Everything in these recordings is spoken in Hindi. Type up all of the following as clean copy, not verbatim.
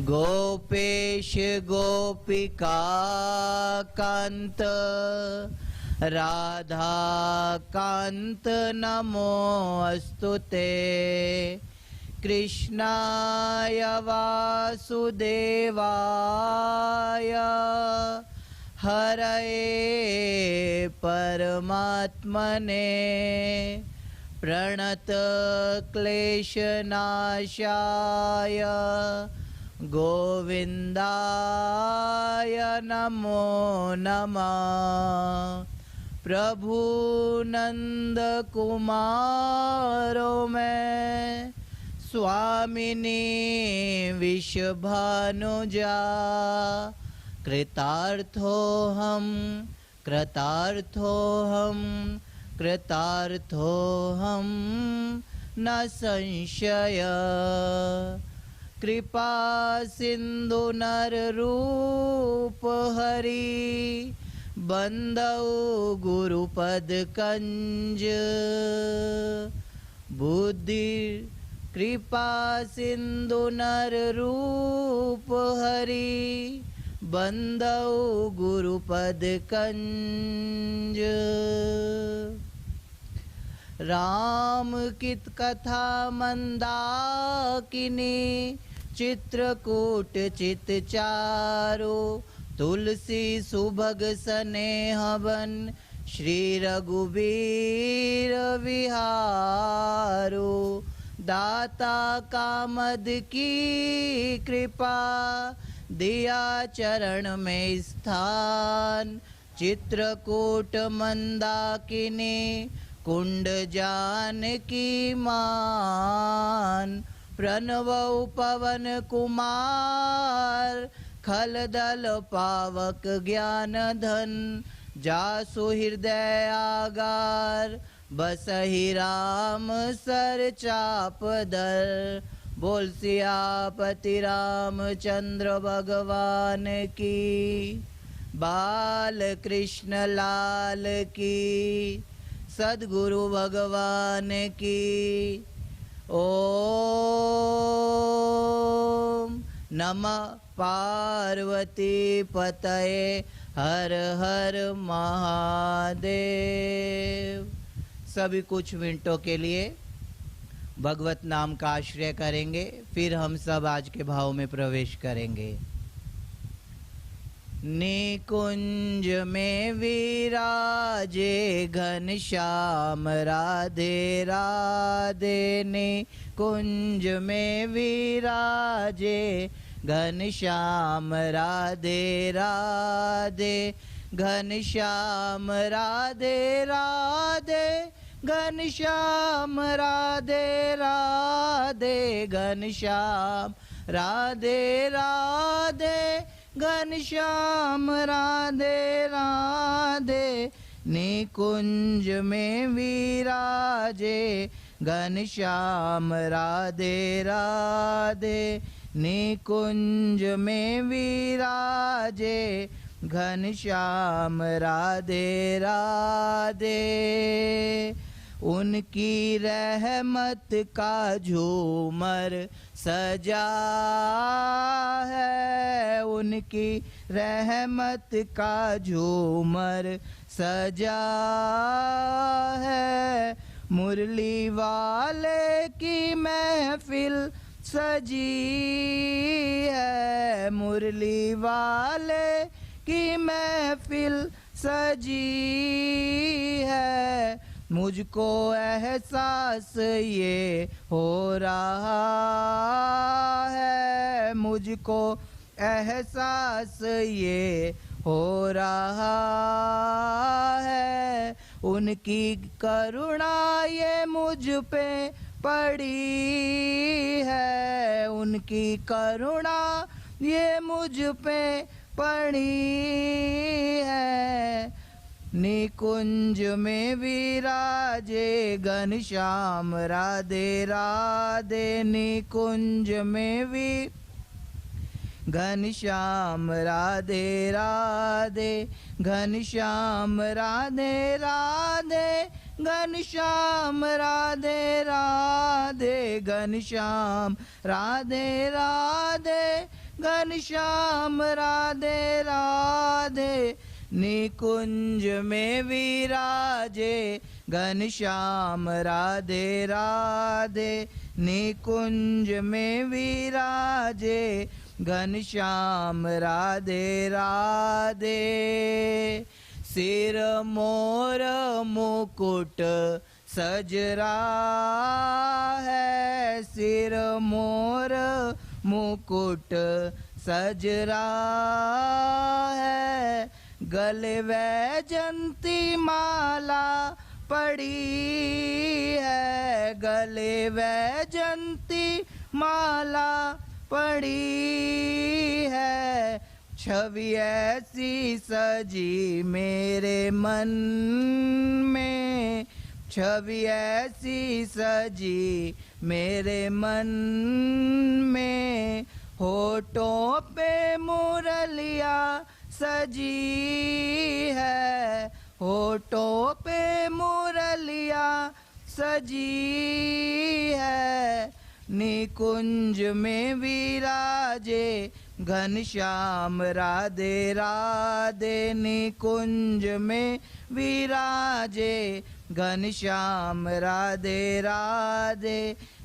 गोपेश गोपिका कांत राधा कांत नमोऽस्तुते कृष्णाय वासुदेवाय हरये परमात्मने प्रणत क्लेशनाशाय गोविंदाय नमो नमः। प्रभु नंद कुमारो में स्वामिनी विश्वभानुजा कृतार्थोऽहं कृतार्थोऽहं कृतार्थोऽहं न संशय। कृपा सिंधु नर रूप हरि बंदौ गुरुपद कंज बुद्धि कृपा सिंधु नर रूप हरि बंदौ गुरुपद कंज। राम कित कथा मंदाकिनी चित्रकूट चित चारो तुलसी सुभग स्नेहवन श्री रघुवीर विहारो। दाता कामद की कृपा दिया चरण में स्थान चित्रकूट मंदाकिनी कुंड जानकी मान। प्रणवौ पवन कुमार खलदल पावक ज्ञान धन जासु हृदय आगार बसहि राम सर चापदर। बोल सियापति रामचंद्र भगवान की बाल कृष्ण लाल की सद्गुरु भगवान की। ओम नमः पार्वती पतये हर हर महादेव। सभी कुछ मिनटों के लिए भगवत नाम का आश्रय करेंगे, फिर हम सब आज के भाव में प्रवेश करेंगे। निकुंज में विराजे घनश्याम राधे राधे। निकुंज में विराजे घनश्याम राधे राधे। घनश्याम राधे राधे घनश्याम राधे राधे। घनश्याम राधे राधे घनश्याम राधे राधे। निकुंज में विराजे घनश्याम राधे राधे। निकुंज में विराजे घनश्याम राधे राधे। उनकी रहमत का झूमर सजा है। उनकी रहमत का झूमर सजा है। मुरली वाले की महफिल सजी है। मुरली वाले की महफिल सजी है। मुझको एहसास ये हो रहा है। मुझको एहसास ये हो रहा है। उनकी करुणा ये मुझ पे पड़ी है। उनकी करुणा ये मुझ पे पड़ी है। निकुंज में विराजे घनश्याम राधे राधे। निकुंज में घनश्याम राधे राधे। घनश्याम राधे राधे। घनश्याम राधे राधे। घनश्याम राधे राधे। घनश्याम राधे राधे निकुंज में विराजे घनश्याम राधे राधे निकुंज में विराजे घनश्याम राधे राधे सिर मोर मुकुट सजरा है सिर मोर मुकुट सजरा है गले वैजंती माला पड़ी है गले वैजंती माला पड़ी है छवि ऐसी सजी मेरे मन में छवि ऐसी सजी मेरे मन में होठों पे मुरलिया सजी है होठों पे मुरलिया सजी है निकुंज में विराजे घनश्याम राधे राधे निकुंज में विराजे घनश्याम राधे राधे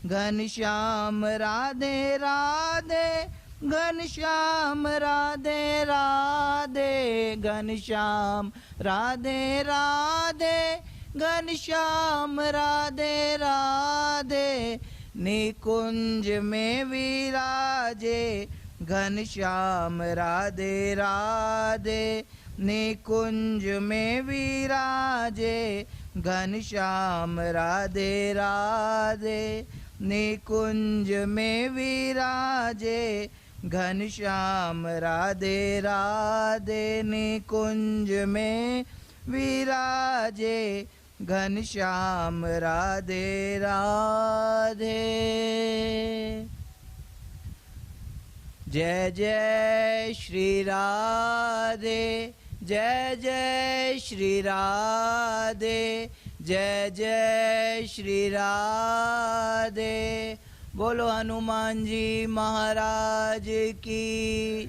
घनश्याम राधे राधे घनश्याम राधे राधे घनश्याम राधे राधे घनश्याम राधे राधे निकुंज में विराजे घनश्याम राधे राधे निकुंज में विराजे घनश्याम राधे राधे निकुंज में विराजे घनश्याम राधे राधे निकुंज में विराजे घनश्याम राधे राधे। जय जय श्री राधे जय जय श्री राधे जय जय श्री राधे। बोलो हनुमान जी महाराज की।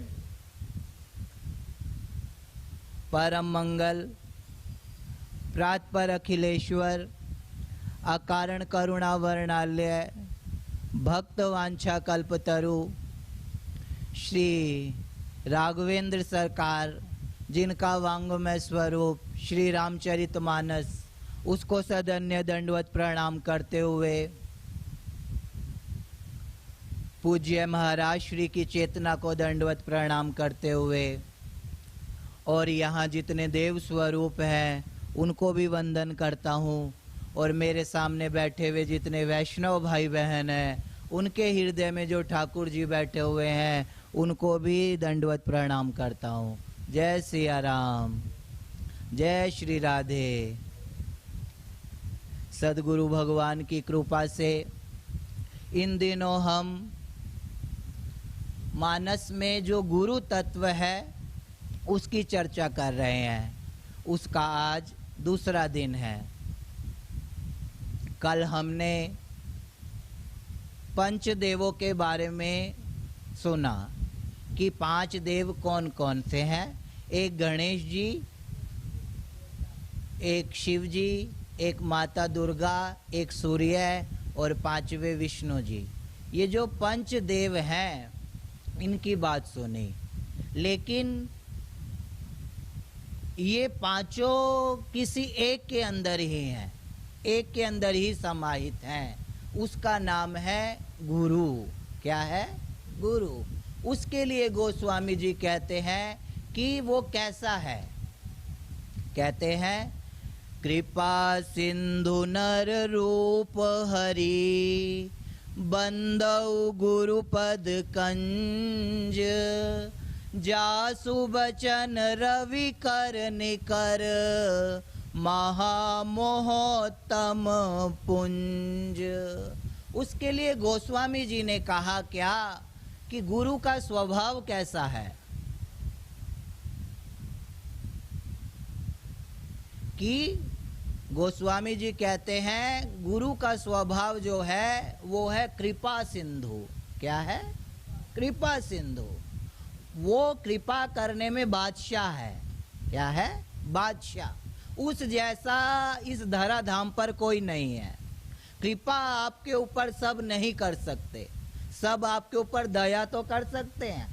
परम मंगल प्रातपर अखिलेश्वर अकारण करुणा वर्णालय भक्त वांछा कल्पतरु श्री राघवेंद्र सरकार जिनका वांगमय स्वरूप श्री रामचरितमानस उसको सदन्य दंडवत प्रणाम करते हुए पूज्य महाराज श्री की चेतना को दंडवत प्रणाम करते हुए और यहाँ जितने देव स्वरूप हैं उनको भी वंदन करता हूँ और मेरे सामने बैठे हुए जितने वैष्णव भाई बहन हैं उनके हृदय में जो ठाकुर जी बैठे हुए हैं उनको भी दंडवत प्रणाम करता हूँ। जय सिया राम जय श्री राधे। सद्गुरु भगवान की कृपा से इन दिनों हम मानस में जो गुरु तत्व है उसकी चर्चा कर रहे हैं। उसका आज दूसरा दिन है। कल हमने पंचदेवों के बारे में सुना कि 5 देव कौन कौन से हैं। एक गणेश जी, एक शिव जी, एक माता दुर्गा, एक सूर्य और 5वें विष्णु जी। ये जो पंच देव हैं इनकी बात सुनी, लेकिन ये पांचों किसी एक के अंदर ही हैं, एक के अंदर ही समाहित हैं। उसका नाम है गुरु। क्या है? गुरु। उसके लिए गोस्वामी जी कहते हैं कि वो कैसा है। कहते हैं कृपा सिंधु नर रूप हरि बंदौ गुरुपद कंज जासु बचन रवि कर निकर महामोहतम पुंज। उसके लिए गोस्वामी जी ने कहा क्या कि गुरु का स्वभाव कैसा है, कि गोस्वामी जी कहते हैं गुरु का स्वभाव जो है वो है कृपा सिंधु। क्या है? कृपा सिंधु। वो कृपा करने में बादशाह है। क्या है? बादशाह। उस जैसा इस धराधाम पर कोई नहीं है। कृपा आपके ऊपर सब नहीं कर सकते, सब आपके ऊपर दया तो कर सकते हैं।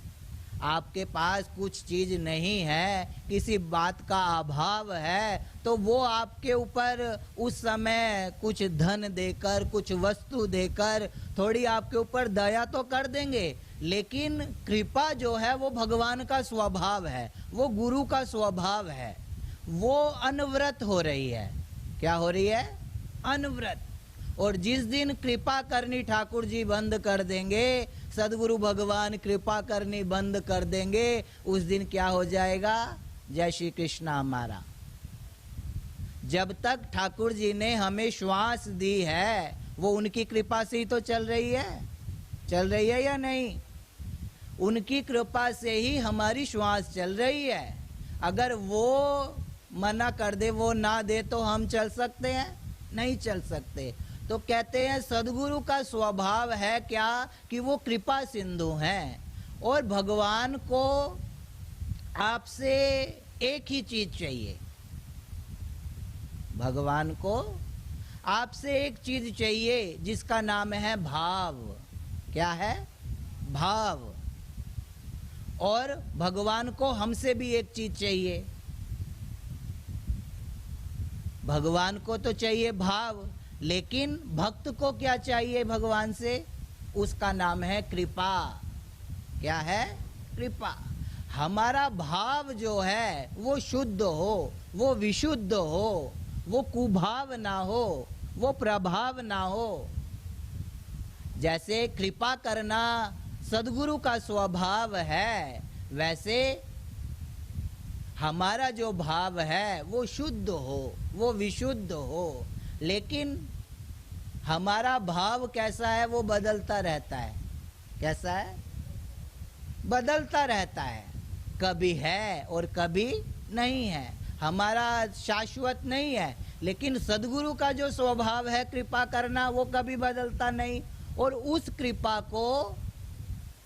आपके पास कुछ चीज नहीं है, किसी बात का अभाव है, तो वो आपके ऊपर उस समय कुछ धन देकर, कुछ वस्तु देकर थोड़ी आपके ऊपर दया तो कर देंगे। लेकिन कृपा जो है वो भगवान का स्वभाव है, वो गुरु का स्वभाव है। वो अनवरत हो रही है। क्या हो रही है? अनवरत। और जिस दिन कृपा करनी ठाकुर जी बंद कर देंगे, सदगुरु भगवान कृपा करनी बंद कर देंगे, उस दिन क्या हो जाएगा? जय श्री कृष्ण हमारा। जब तक ठाकुर जी ने हमें श्वास दी है, वो उनकी कृपा से ही तो चल रही है। चल रही है या नहीं? उनकी कृपा से ही हमारी श्वास चल रही है। अगर वो मना कर दे, वो ना दे, तो हम चल सकते हैं? नहीं चल सकते। तो कहते हैं सदगुरु का स्वभाव है क्या कि वो कृपा सिंधु हैं, और भगवान को आपसे एक ही चीज चाहिए। भगवान को आपसे एक चीज चाहिए जिसका नाम है भाव। क्या है? भाव। और भगवान को हमसे भी एक चीज चाहिए। भगवान को तो चाहिए भाव, लेकिन भक्त को क्या चाहिए भगवान से? उसका नाम है कृपा। क्या है? कृपा। हमारा भाव जो है वो शुद्ध हो, वो विशुद्ध हो, वो कुभाव ना हो, वो प्रभाव ना हो। जैसे कृपा करना सदगुरु का स्वभाव है, वैसे हमारा जो भाव है वो शुद्ध हो, वो विशुद्ध हो। लेकिन हमारा भाव कैसा है? वो बदलता रहता है। कैसा है? बदलता रहता है। कभी है और कभी नहीं है। हमारा शाश्वत नहीं है। लेकिन सदगुरु का जो स्वभाव है कृपा करना, वो कभी बदलता नहीं। और उस कृपा को,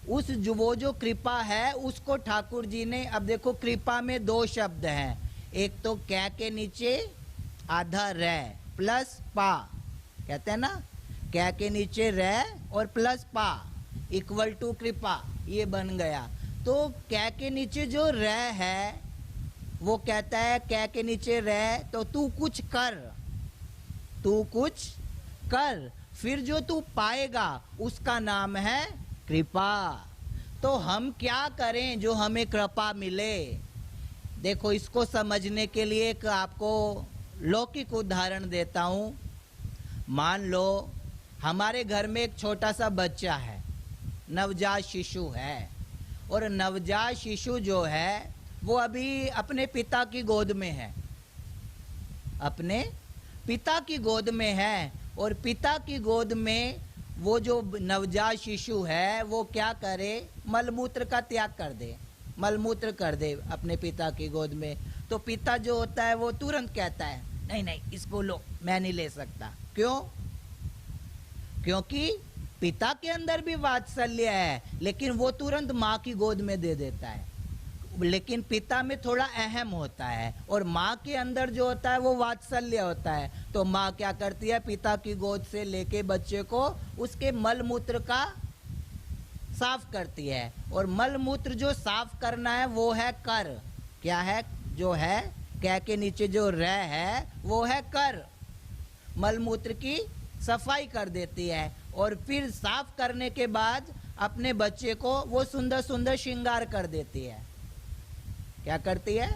वो जो कृपा है उसको ठाकुर जी ने, अब देखो कृपा में दो शब्द हैं, एक तो कै के नीचे आधा रै प्लस पा, कहते हैं ना, कै के नीचे रै और प्लस पा इक्वल टू कृपा, ये बन गया। तो कै के नीचे जो रै है वो कहता है कै के नीचे रै, तो तू कुछ कर, तू कुछ कर, फिर जो तू पाएगा उसका नाम है कृपा। तो हम क्या करें जो हमें कृपा मिले? देखो, इसको समझने के लिए एक आपको लौकिक उदाहरण देता हूँ। मान लो हमारे घर में एक छोटा सा बच्चा है, नवजात शिशु है, और नवजात शिशु जो है वो अभी अपने पिता की गोद में है, अपने पिता की गोद में है। और पिता की गोद में वो जो नवजात शिशु है वो क्या करे? मलमूत्र का त्याग कर दे, मलमूत्र कर दे अपने पिता की गोद में। तो पिता जो होता है वो तुरंत कहता है नहीं नहीं, इसको लो, मैं नहीं ले सकता। क्यों? क्योंकि पिता के अंदर भी वात्सल्य है, लेकिन वो तुरंत माँ की गोद में दे देता है। लेकिन पिता में थोड़ा अहम होता है, और माँ के अंदर जो होता है वो वात्सल्य होता है। तो माँ क्या करती है? पिता की गोद से लेके बच्चे को उसके मलमूत्र का साफ करती है। और मलमूत्र जो साफ करना है वो है कर। क्या है? जो है कै के नीचे जो रै है वो है कर। मलमूत्र की सफाई कर देती है, और फिर साफ करने के बाद अपने बच्चे को वो सुंदर सुंदर श्रृंगार कर देती है। क्या करती है?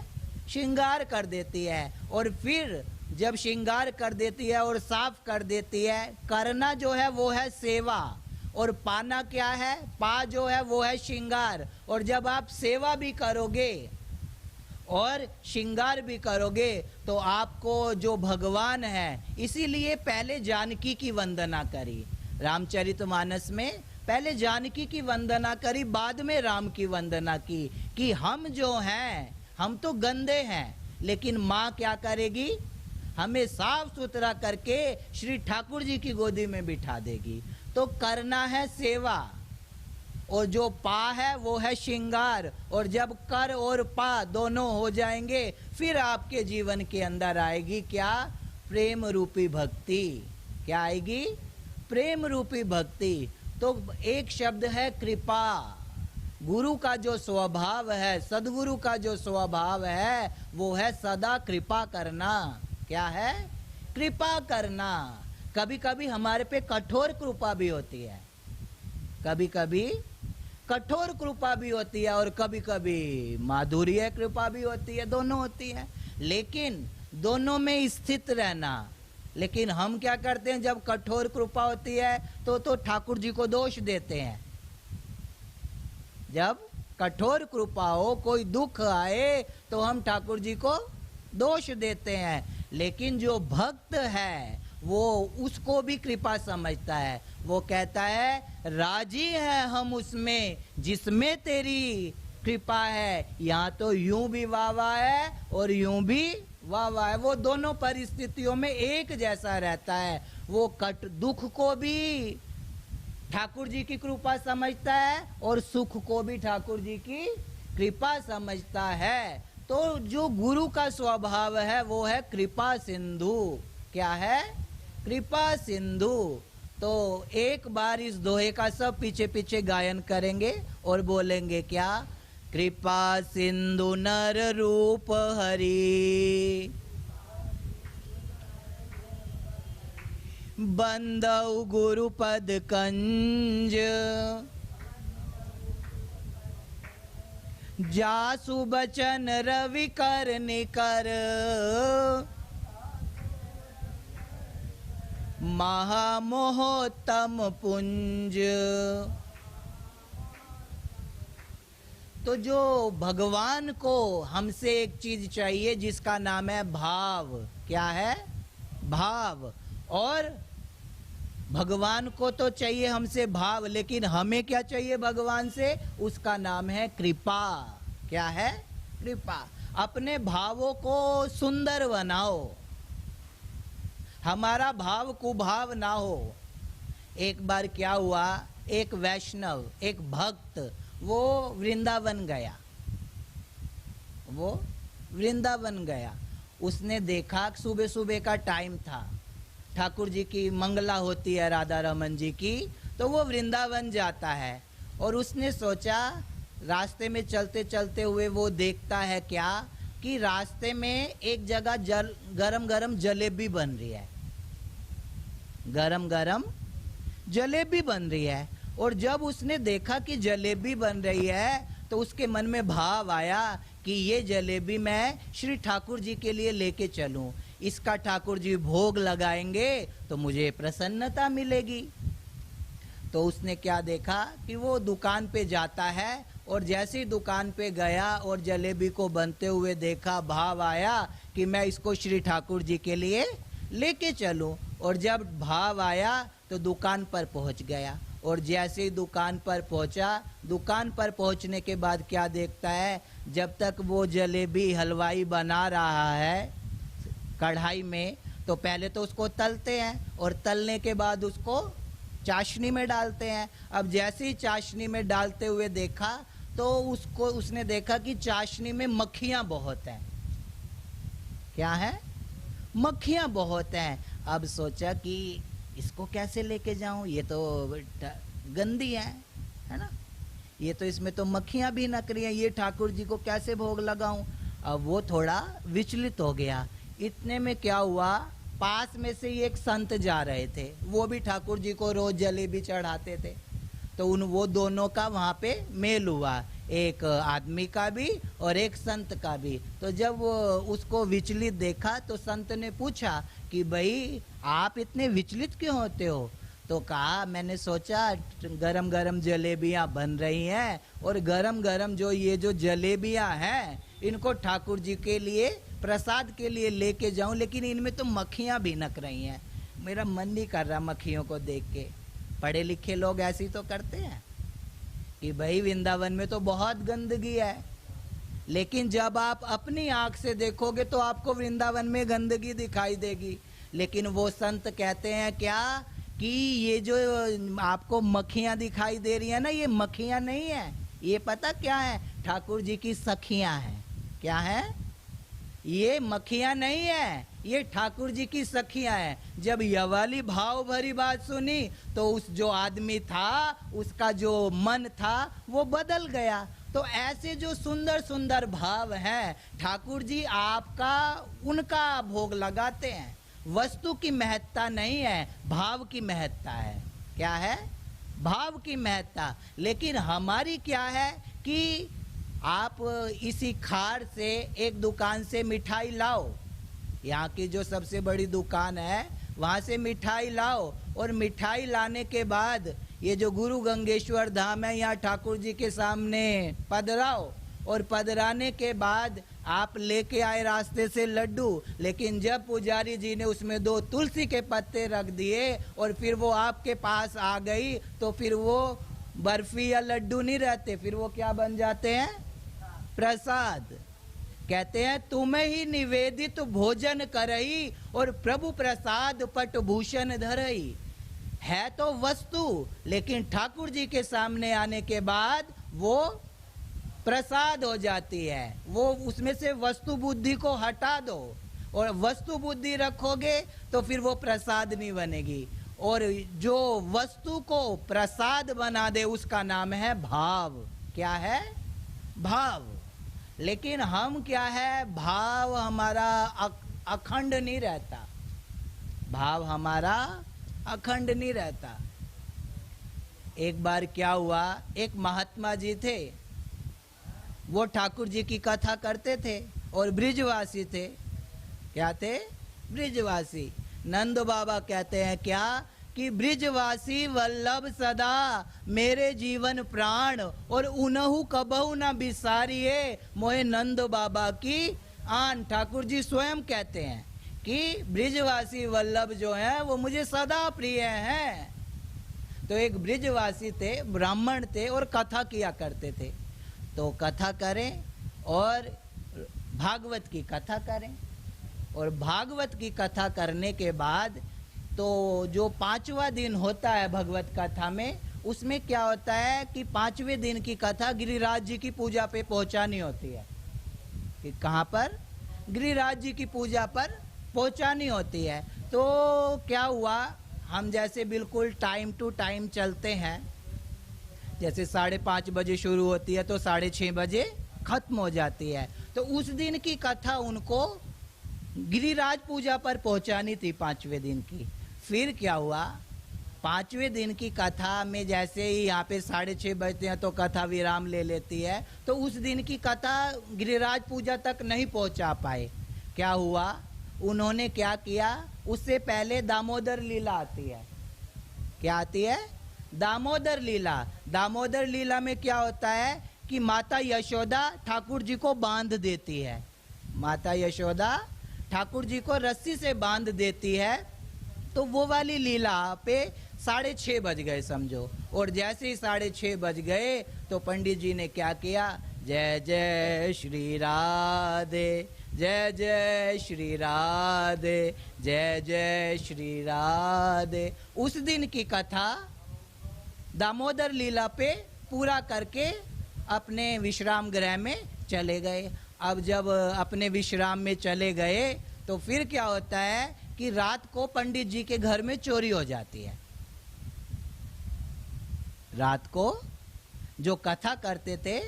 श्रृंगार कर देती है। और फिर जब श्रृंगार कर देती है और साफ कर देती है, करना जो है वो है सेवा, और पाना क्या है? पा जो है वो है श्रृंगार। और जब आप सेवा भी करोगे और श्रृंगार भी करोगे तो आपको जो भगवान है, इसीलिए पहले जानकी की वंदना करी रामचरितमानस में, पहले जानकी की वंदना करी, बाद में राम की वंदना की, कि हम जो हैं हम तो गंदे हैं, लेकिन माँ क्या करेगी? हमें साफ सुथरा करके श्री ठाकुर जी की गोदी में बिठा देगी। तो करना है सेवा, और जो पा है वो है श्रृंगार, और जब कर और पा दोनों हो जाएंगे फिर आपके जीवन के अंदर आएगी क्या? प्रेम रूपी भक्ति। क्या आएगी? प्रेम रूपी भक्ति। तो एक शब्द है कृपा। गुरु का जो स्वभाव है, सदगुरु का जो स्वभाव है वो है सदा कृपा करना। क्या है? कृपा करना। कभी कभी हमारे पे कठोर कृपा भी होती है, कभी कभी कठोर कृपा भी होती है, और कभी कभी माधुर्य कृपा भी होती है, दोनों होती है, लेकिन दोनों में स्थित रहना। लेकिन हम क्या करते हैं, जब कठोर कृपा होती है तो ठाकुर जी को दोष देते हैं। जब कठोर कृपा हो, कोई दुख आए तो हम ठाकुर जी को दोष देते हैं। लेकिन जो भक्त है वो उसको भी कृपा समझता है। वो कहता है राजी है हम उसमें जिसमें तेरी कृपा है। यहाँ तो यूं भी वाह वाह है और यूं भी वाह वाह है। वो दोनों परिस्थितियों में एक जैसा रहता है। वो दुख को भी ठाकुर जी की कृपा समझता है और सुख को भी ठाकुर जी की कृपा समझता है। तो जो गुरु का स्वभाव है वो है कृपा सिंधु। क्या है? कृपा सिंधु। तो एक बार इस दोहे का सब पीछे पीछे गायन करेंगे और बोलेंगे क्या? कृपा सिंधु नर रूप हरि, बंदौ गुरु पद कंज, जासु बचन रवि कर निकर, महामोहतम पुंज। तो जो भगवान को हमसे एक चीज चाहिए जिसका नाम है भाव। क्या है? भाव। और भगवान को तो चाहिए हमसे भाव, लेकिन हमें क्या चाहिए भगवान से? उसका नाम है कृपा। क्या है? कृपा। अपने भावों को सुंदर बनाओ, हमारा भाव कुभाव ना हो। एक बार क्या हुआ, एक वैष्णव, एक भक्त, वो वृंदावन गया। वो वृंदावन गया। उसने देखा सुबह सुबह का टाइम था, ठाकुर जी की मंगला होती है राधा रमन जी की, तो वो वृंदावन जाता है। और उसने सोचा, रास्ते में चलते चलते हुए वो देखता है क्या कि रास्ते में एक जगह गरम गरम जलेबी बन रही है, गरम गरम जलेबी बन रही है। और जब उसने देखा कि जलेबी बन रही है तो उसके मन में भाव आया कि ये जलेबी मैं श्री ठाकुर जी के लिए लेके चलूं, इसका ठाकुर जी भोग लगाएंगे तो मुझे प्रसन्नता मिलेगी। तो उसने क्या देखा कि वो दुकान पे जाता है, और जैसे ही दुकान पे गया और जलेबी को बनते हुए देखा, भाव आया कि मैं इसको श्री ठाकुर जी के लिए लेके चलूं। और जब भाव आया तो दुकान पर पहुंच गया, और जैसे ही दुकान पर पहुंचा, दुकान पर पहुंचने के बाद क्या देखता है, जब तक वो जलेबी हलवाई बना रहा है कढ़ाई में, तो पहले तो उसको तलते हैं और तलने के बाद उसको चाशनी में डालते हैं। अब जैसे ही चाशनी में डालते हुए देखा तो उसने देखा कि चाशनी में मक्खियां बहुत हैं। क्या है? मक्खियां बहुत हैं। अब सोचा कि इसको कैसे लेके जाऊं, ये तो गंदी है ना, ये तो इसमें तो मक्खियां भी नकरी हैं, ये ठाकुर जी को कैसे भोग लगाऊं। अब वो थोड़ा विचलित हो गया। इतने में क्या हुआ, पास में से एक संत जा रहे थे, वो भी ठाकुर जी को रोज जलेबी चढ़ाते थे। तो वो दोनों का वहाँ पे मेल हुआ, एक आदमी का भी और एक संत का भी। तो जब उसको विचलित देखा तो संत ने पूछा कि भाई आप इतने विचलित क्यों होते हो? तो कहा मैंने सोचा गरम गरम जलेबियां बन रही हैं, और गरम गरम ये जो जलेबियां हैं इनको ठाकुर जी के लिए प्रसाद के लिए लेके जाऊं, लेकिन इनमें तो मक्खियां भी नक रही हैं, मेरा मन नहीं कर रहा मक्खियों को देख के। पढ़े लिखे लोग ऐसे तो करते हैं कि भाई वृंदावन में तो बहुत गंदगी है, लेकिन जब आप अपनी आंख से देखोगे तो आपको वृंदावन में गंदगी दिखाई देगी। लेकिन वो संत कहते हैं क्या कि ये जो आपको मक्खियां दिखाई दे रही है ना, ये मक्खियां नहीं है, ये पता क्या है? ठाकुर जी की सखियां हैं। क्या है? ये मक्खियां नहीं है, ये ठाकुर जी की सखियां हैं। जब ये वाली भाव भरी बात सुनी तो उस जो आदमी था उसका जो मन था वो बदल गया। तो ऐसे जो सुंदर सुंदर भाव हैं ठाकुर जी आपका उनका भोग लगाते हैं। वस्तु की महत्ता नहीं है, भाव की महत्ता है। क्या है? भाव की महत्ता। लेकिन हमारी क्या है कि आप इसी खार से एक दुकान से मिठाई लाओ, यहाँ की जो सबसे बड़ी दुकान है वहाँ से मिठाई लाओ, और मिठाई लाने के बाद ये जो गुरु गंगेश्वर धाम है यहाँ ठाकुर जी के सामने पधराओ, और पधराने के बाद आप लेके आए रास्ते से लड्डू, लेकिन जब पुजारी जी ने उसमें 2 तुलसी के पत्ते रख दिए और फिर वो आपके पास आ गई तो फिर वो बर्फी या लड्डू नहीं रहते, फिर वो क्या बन जाते हैं? प्रसाद। कहते हैं तुम्हें ही निवेदित भोजन करई और प्रभु प्रसाद पट भूषण धरई। है तो वस्तु, लेकिन ठाकुर जी के सामने आने के बाद वो प्रसाद हो जाती है। वो उसमें से वस्तु बुद्धि को हटा दो, और वस्तु बुद्धि रखोगे तो फिर वो प्रसाद नहीं बनेगी। और जो वस्तु को प्रसाद बना दे उसका नाम है भाव। क्या है? भाव। लेकिन हम क्या है, भाव हमारा अखंड नहीं रहता, भाव हमारा अखंड नहीं रहता। एक बार क्या हुआ, एक महात्मा जी थे, वो ठाकुर जी की कथा करते थे और ब्रिजवासी थे। क्या थे? ब्रिजवासी। नंद बाबा कहते हैं क्या कि ब्रिजवासी वल्लभ सदा मेरे जीवन प्राण, और उनहु कबहु न बिसारिए मोहे नंद बाबा की आन। ठाकुर जी स्वयं कहते हैं कि ब्रिजवासी वल्लभ जो हैं वो मुझे सदा प्रिय हैं। तो एक ब्रिजवासी थे, ब्राह्मण थे और कथा किया करते थे। तो कथा करें और भागवत की कथा करें, और भागवत की कथा करने के बाद तो जो 5वां दिन होता है भगवत कथा में, उसमें क्या होता है कि 5वें दिन की कथा गिरिराज जी की पूजा पे पहुंचानी होती है। कि कहाँ पर? गिरिराज जी की पूजा पर पहुंचानी होती है। तो क्या हुआ, हम जैसे बिल्कुल टाइम टू टाइम चलते हैं, जैसे 5:30 बजे शुरू होती है तो 6:30 बजे खत्म हो जाती है। तो उस दिन की कथा उनको गिरिराज पूजा पर पहुंचानी थी 5वें दिन की। फिर क्या हुआ, 5वें दिन की कथा में जैसे ही यहाँ पे 6:30 बजते हैं तो कथा विराम ले लेती है, तो उस दिन की कथा गिरिराज पूजा तक नहीं पहुंचा पाए। क्या हुआ, उन्होंने क्या किया, उससे पहले दामोदर लीला आती है। क्या आती है? दामोदर लीला। दामोदर लीला में क्या होता है कि माता यशोदा ठाकुर जी को बांध देती है। माता यशोदा ठाकुर जी को रस्सी से बांध देती है। तो वो वाली लीला पे 6:30 बज गए समझो, और जैसे ही 6:30 बज गए तो पंडित जी ने क्या किया, जय जय श्री राधे, जय जय श्री राधे, जय जय श्री राधे। उस दिन की कथा दामोदर लीला पे पूरा करके अपने विश्राम गृह में चले गए। अब जब अपने विश्राम में चले गए तो फिर क्या होता है कि रात को पंडित जी के घर में चोरी हो जाती है। रात को जो कथा करते थे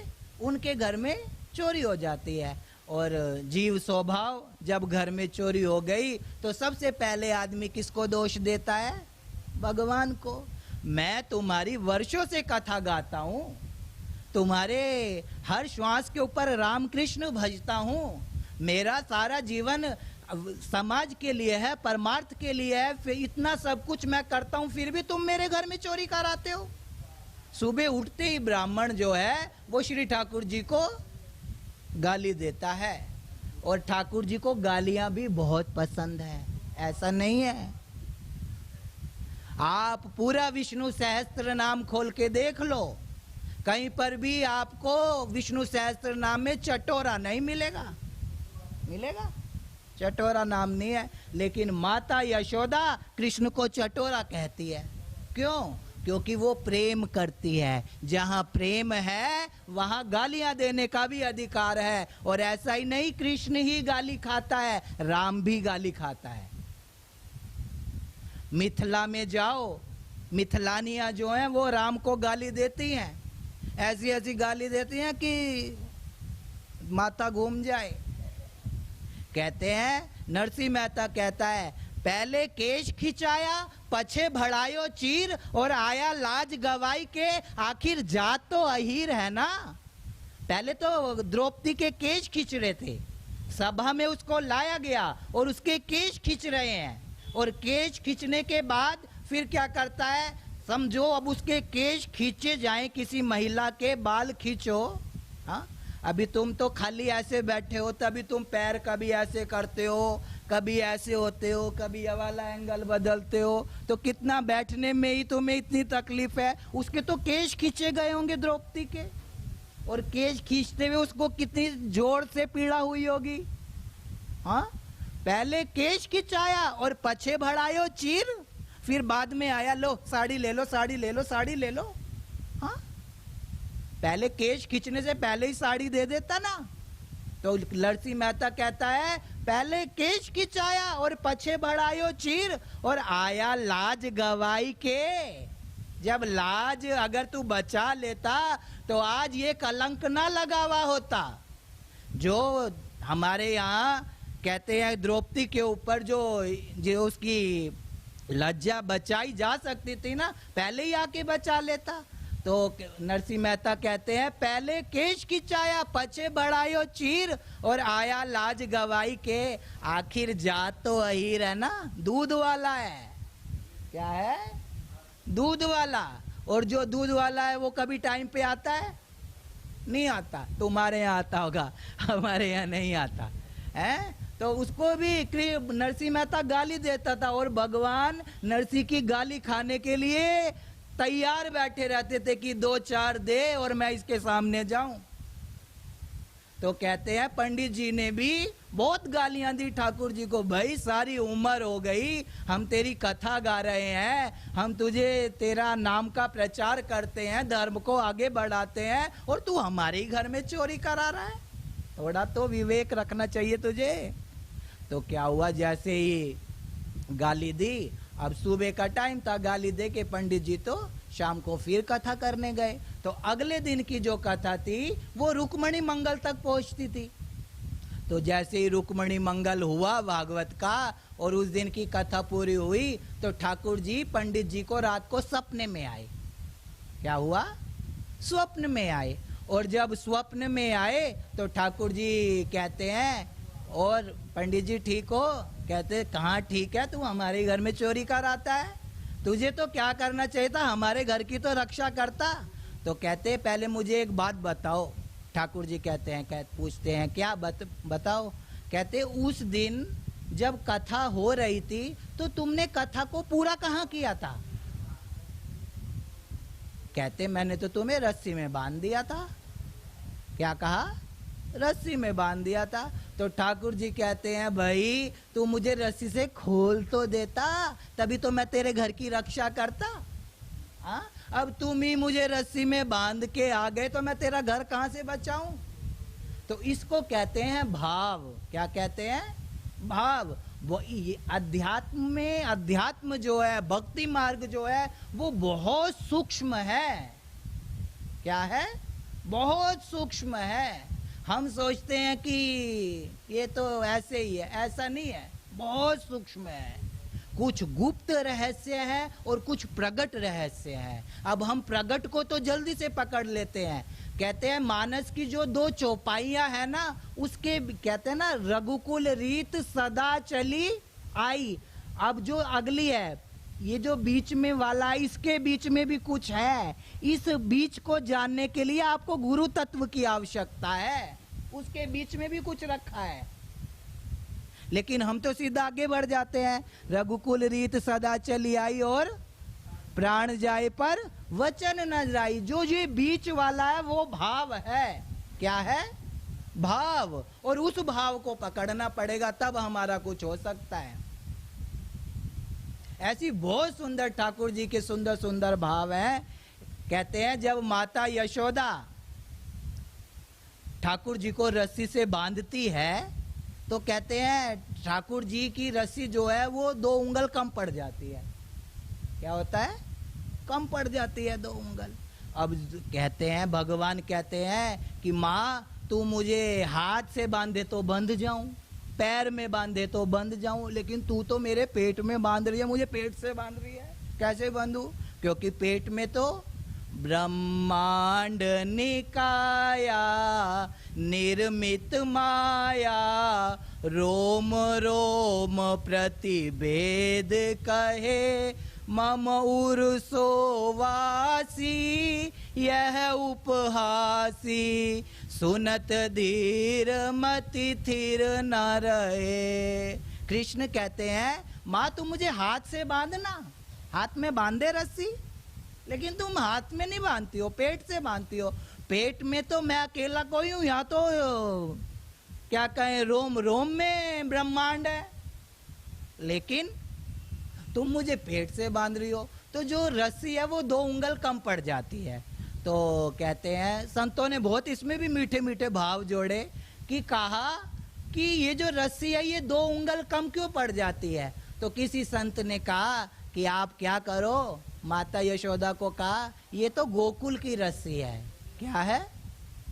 उनके घर में चोरी हो जाती है। और जीव स्वभाव, जब घर में चोरी हो गई तो सबसे पहले आदमी किसको दोष देता है? भगवान को। मैं तुम्हारी वर्षों से कथा गाता हूँ, तुम्हारे हर श्वास के ऊपर राम कृष्ण भजता हूँ, मेरा सारा जीवन समाज के लिए है, परमार्थ के लिए है, फिर इतना सब कुछ मैं करता हूँ, फिर भी तुम मेरे घर में चोरी कराते हो। सुबह उठते ही ब्राह्मण जो है वो श्री ठाकुर जी को गाली देता है, और ठाकुर जी को गालियां भी बहुत पसंद है, ऐसा नहीं है। आप पूरा विष्णु सहस्त्र नाम खोल के देख लो, कहीं पर भी आपको विष्णु सहस्त्र नाम में चटोरा नहीं मिलेगा। मिलेगा? चटोरा नाम नहीं है, लेकिन माता यशोदा कृष्ण को चटोरा कहती है। क्यों? क्योंकि वो प्रेम करती है। जहां प्रेम है वहां गालियां देने का भी अधिकार है। और ऐसा ही नहीं कृष्ण ही गाली खाता है, राम भी गाली खाता है। मिथिला में जाओ, मिथिलानियां जो हैं वो राम को गाली देती हैं, ऐसी ऐसी गाली देती हैं कि माथा घूम जाए। कहते हैं, नरसिंह मेहता कहता है, पहले केश खिंचाया पछे भड़ायो चीर और आया लाज गवाई के, आखिर जात तो अहीर है ना। पहले तो द्रौपदी के केश खींच रहे थे, सभा में उसको लाया गया और उसके केश खींच रहे हैं। और केश खींचने के बाद फिर क्या करता है, समझो अब उसके केश खींचे जाएं, किसी महिला के बाल खींचो। हाँ, अभी तुम तो खाली ऐसे बैठे हो, तभी तुम पैर कभी ऐसे करते हो, कभी ऐसे होते हो, कभी ये वाला एंगल बदलते हो, तो कितना बैठने में ही तुम्हें इतनी तकलीफ है। उसके तो केश खींचे गए होंगे द्रौपदी के, और केश खींचते हुए उसको कितनी जोर से पीड़ा हुई होगी। हाँ, पहले केश खिंचाया और पछे भड़ायो चीर, फिर बाद में आया लो साड़ी ले लो, साड़ी ले लो, साड़ी ले लो। हाँ, पहले केश खींचने से पहले ही साड़ी दे देता ना। तो नरसिंह मेहता कहता है, पहले केश खिंचाया और पछे बढ़ायो चीर और आया लाज गवाई के। जब लाज अगर तू बचा लेता तो आज ये कलंक ना लगा हुआ होता। जो हमारे यहाँ कहते हैं द्रौपदी के ऊपर जो उसकी लज्जा बचाई जा सकती थी ना, पहले ही आके बचा लेता। तो नरसिंह मेहता कहते हैं, पहले केश खिंचाया पछे बढ़ायो चीर और आया लाज गवाई के, आखिर जात तो अहीर है ना, दूध वाला है। क्या है? दूध वाला। और जो दूध वाला है वो कभी टाइम पे आता है? नहीं आता। तुम्हारे यहाँ आता होगा, हमारे यहाँ नहीं आता है। तो उसको भी नरसिंह मेहता गाली देता था, और भगवान नरसिंह की गाली खाने के लिए तैयार बैठे रहते थे कि 2-4 दे और मैं इसके सामने जाऊं। तो कहते हैं पंडित जी ने भी बहुत गालियां दी ठाकुर जी को, भाई सारी उम्र हो गई, हम तेरी कथा गा रहे हैं, हम तुझे तेरा नाम का प्रचार करते हैं, धर्म को आगे बढ़ाते हैं, और तू हमारे ही घर में चोरी करा रहा है। थोड़ा तो विवेक रखना चाहिए तुझे। तो क्या हुआ, जैसे ही गाली दी, अब सुबह का टाइम था, गाली दे के पंडित जी तो शाम को फिर कथा करने गए। तो अगले दिन की जो कथा थी वो रुक्मणी मंगल तक पहुंचती थी। तो जैसे ही रुक्मणी मंगल हुआ भागवत का और उस दिन की कथा पूरी हुई, तो ठाकुर जी पंडित जी को रात को सपने में आए। क्या हुआ? स्वप्न में आए। और जब स्वप्न में आए तो ठाकुर जी कहते हैं, और पंडित जी ठीक हो? कहते कहाँ ठीक है, तू हमारे घर में चोरी कर आता है, तुझे तो क्या करना चाहिए था, हमारे घर की तो रक्षा करता। तो कहते पहले मुझे एक बात बताओ। ठाकुर जी कहते हैं, पूछते हैं क्या बताओ? कहते उस दिन जब कथा हो रही थी तो तुमने कथा को पूरा कहाँ किया था? कहते मैंने तो तुम्हें रस्सी में बांध दिया था। क्या कहा? रस्सी में बांध दिया था। तो ठाकुर जी कहते हैं, भाई तू मुझे रस्सी से खोल तो देता, तभी तो मैं तेरे घर की रक्षा करता। हाँ, अब तुम ही मुझे रस्सी में बांध के आ गए तो मैं तेरा घर कहाँ से बचाऊं? तो इसको कहते हैं भाव। क्या कहते हैं? भाव। वो अध्यात्म में, अध्यात्म जो है, भक्ति मार्ग जो है वो बहुत सूक्ष्म है। क्या है? बहुत सूक्ष्म है। हम सोचते हैं कि ये तो ऐसे ही है, ऐसा नहीं है, बहुत सूक्ष्म है। कुछ गुप्त रहस्य है और कुछ प्रकट रहस्य है। अब हम प्रकट को तो जल्दी से पकड़ लेते हैं। कहते हैं मानस की जो 2 चौपाइयां है ना, उसके कहते हैं ना, रघुकुल रीत सदा चली आई। अब जो अगली है, ये जो बीच में वाला, इसके बीच में भी कुछ है। इस बीच को जानने के लिए आपको गुरु तत्व की आवश्यकता है, उसके बीच में भी कुछ रखा है। लेकिन हम तो सीधा आगे बढ़ जाते हैं। रघुकुल रीत सदा चली आई और प्राण जाए पर वचन न जाई। जो ये बीच वाला है वो भाव है। क्या है? भाव, और उस भाव को पकड़ना पड़ेगा, तब हमारा कुछ हो सकता है। ऐसी बहुत सुंदर ठाकुर जी के सुंदर सुंदर भाव हैं। कहते हैं जब माता यशोदा ठाकुर जी को रस्सी से बांधती है तो कहते हैं ठाकुर जी की रस्सी जो है वो 2 उंगल कम पड़ जाती है। क्या होता है? कम पड़ जाती है 2 उंगल। अब कहते हैं, भगवान कहते हैं कि माँ तू मुझे हाथ से बांधे तो बंध जाऊं, पैर में बांधे तो बंध जाऊं, लेकिन तू तो मेरे पेट में बांध रही है, मुझे पेट से बांध रही है, कैसे बंधूं? क्योंकि पेट में तो ब्रह्मांड निकाया निर्मित माया, रोम रोम प्रतिभेद कहे मम उर्सो वासी, यह उपहासी सुनत धीर मति थिर न रहे। कृष्ण कहते हैं माँ तुम मुझे हाथ से बांधना, हाथ में बांधे रस्सी, लेकिन तुम हाथ में नहीं बांधती हो, पेट से बांधती हो। पेट में तो मैं अकेला कोई हूँ, यहाँ तो क्या कहें रोम रोम में ब्रह्मांड है, लेकिन तुम मुझे पेट से बांध रही हो, तो जो रस्सी है वो 2 उंगल कम पड़ जाती है। तो कहते हैं संतों ने बहुत इसमें भी मीठे मीठे भाव जोड़े कि कहा कि ये जो रस्सी है ये 2 उंगल कम क्यों पड़ जाती है। तो किसी संत ने कहा कि आप क्या करो, माता यशोदा को कहा ये तो गोकुल की रस्सी है। क्या है?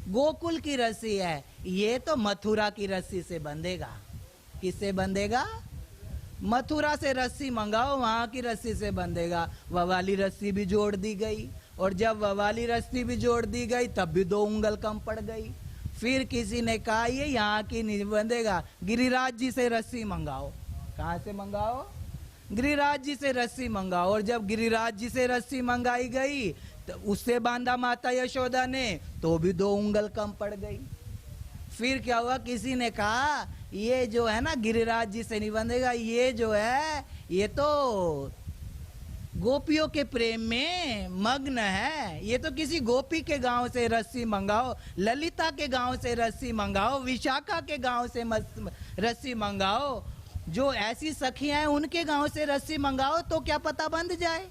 गोकुल की रस्सी है, ये तो मथुरा की रस्सी से बंधेगा। किससे बंधेगा? मथुरा से रस्सी मंगाओ, वहां की रस्सी से बंधेगा। वह वाली रस्सी भी जोड़ दी गई, और जब वह वाली रस्सी भी जोड़ दी गई तब भी 2 उंगल कम पड़ गई। फिर किसी ने कहा ये यहाँ की नहीं बंधेगा, गिरिराज जी से रस्सी मंगाओ। कहाँ से मंगाओ? गिरिराज जी से रस्सी मंगाओ। और जब गिरिराज जी से रस्सी मंगाई गई तो उससे बांधा माता यशोदा ने, तो भी 2 उंगल कम पड़ गई। फिर क्या हुआ, किसी ने कहा ये जो है ना गिरिराज जी से नहीं बंधेगा, ये जो है ये तो गोपियों के प्रेम में मग्न है, ये तो किसी गोपी के गांव से रस्सी मंगाओ, ललिता के गांव से रस्सी मंगाओ, विशाखा के गांव से रस्सी मंगाओ, जो ऐसी सखियां हैं उनके गांव से रस्सी मंगाओ, तो क्या पता बंध जाए।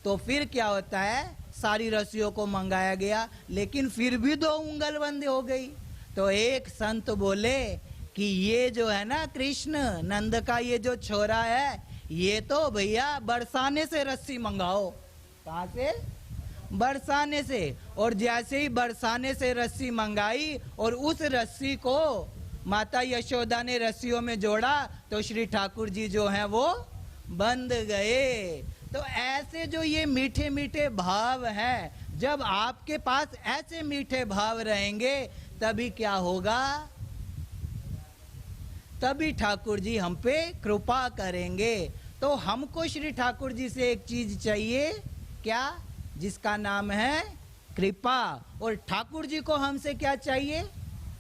तो फिर क्या होता है, सारी रस्सियों को मंगाया गया, लेकिन फिर भी 2 उंगल बंद हो गई। तो एक संत बोले कि ये जो है ना कृष्ण नंद का ये जो छोरा है, ये तो भैया बरसाने से रस्सी मंगाओ। कहाँ से? बरसाने से। और जैसे ही बरसाने से रस्सी मंगाई और उस रस्सी को माता यशोदा ने रस्सियों में जोड़ा, तो श्री ठाकुर जी जो हैं वो बंध गए। तो ऐसे जो ये मीठे मीठे भाव हैं, जब आपके पास ऐसे मीठे भाव रहेंगे तभी क्या होगा, तभी ठाकुर जी हम पे कृपा करेंगे। तो हमको श्री ठाकुर जी से एक चीज चाहिए, क्या? जिसका नाम है कृपा। और ठाकुर जी को हमसे क्या चाहिए?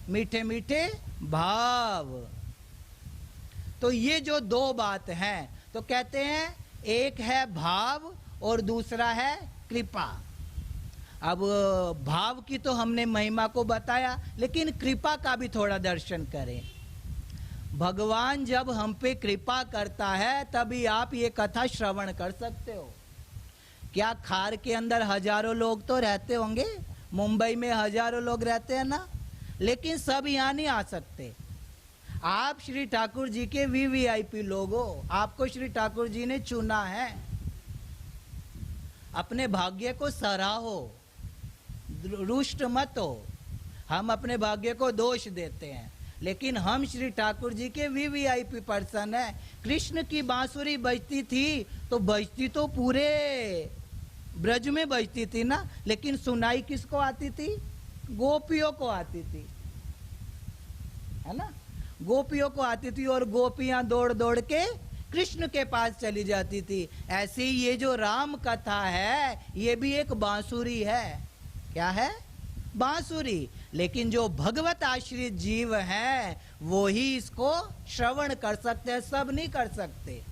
मीठे मीठे भाव। तो ये जो 2 बात हैं, तो कहते हैं एक है भाव और दूसरा है कृपा। अब भाव की तो हमने महिमा को बताया, लेकिन कृपा का भी थोड़ा दर्शन करें। भगवान जब हम पे कृपा करता है तभी आप ये कथा श्रवण कर सकते हो। क्या खार के अंदर हजारों लोग तो रहते होंगे, मुंबई में हजारों लोग रहते हैं ना, लेकिन सब यहाँ नहीं आ सकते। आप श्री ठाकुर जी के VVIP लोग हो, आपको श्री ठाकुर जी ने चुना है। अपने भाग्य को सराहो, रुष्ट मत हो। हम अपने भाग्य को दोष देते हैं, लेकिन हम श्री ठाकुर जी के VVIP पर्सन है। कृष्ण की बांसुरी बजती थी तो बजती तो पूरे ब्रज में बजती थी ना, लेकिन सुनाई किसको आती थी? गोपियों को आती थी, है ना, गोपियों को आती थी, और गोपियां दौड़ दौड़ के कृष्ण के पास चली जाती थी। ऐसे ही ये जो राम कथा है ये भी एक बांसुरी है। क्या है? बांसुरी। लेकिन जो भगवत आश्रित जीव हैं वो ही इसको श्रवण कर सकते हैं, सब नहीं कर सकते।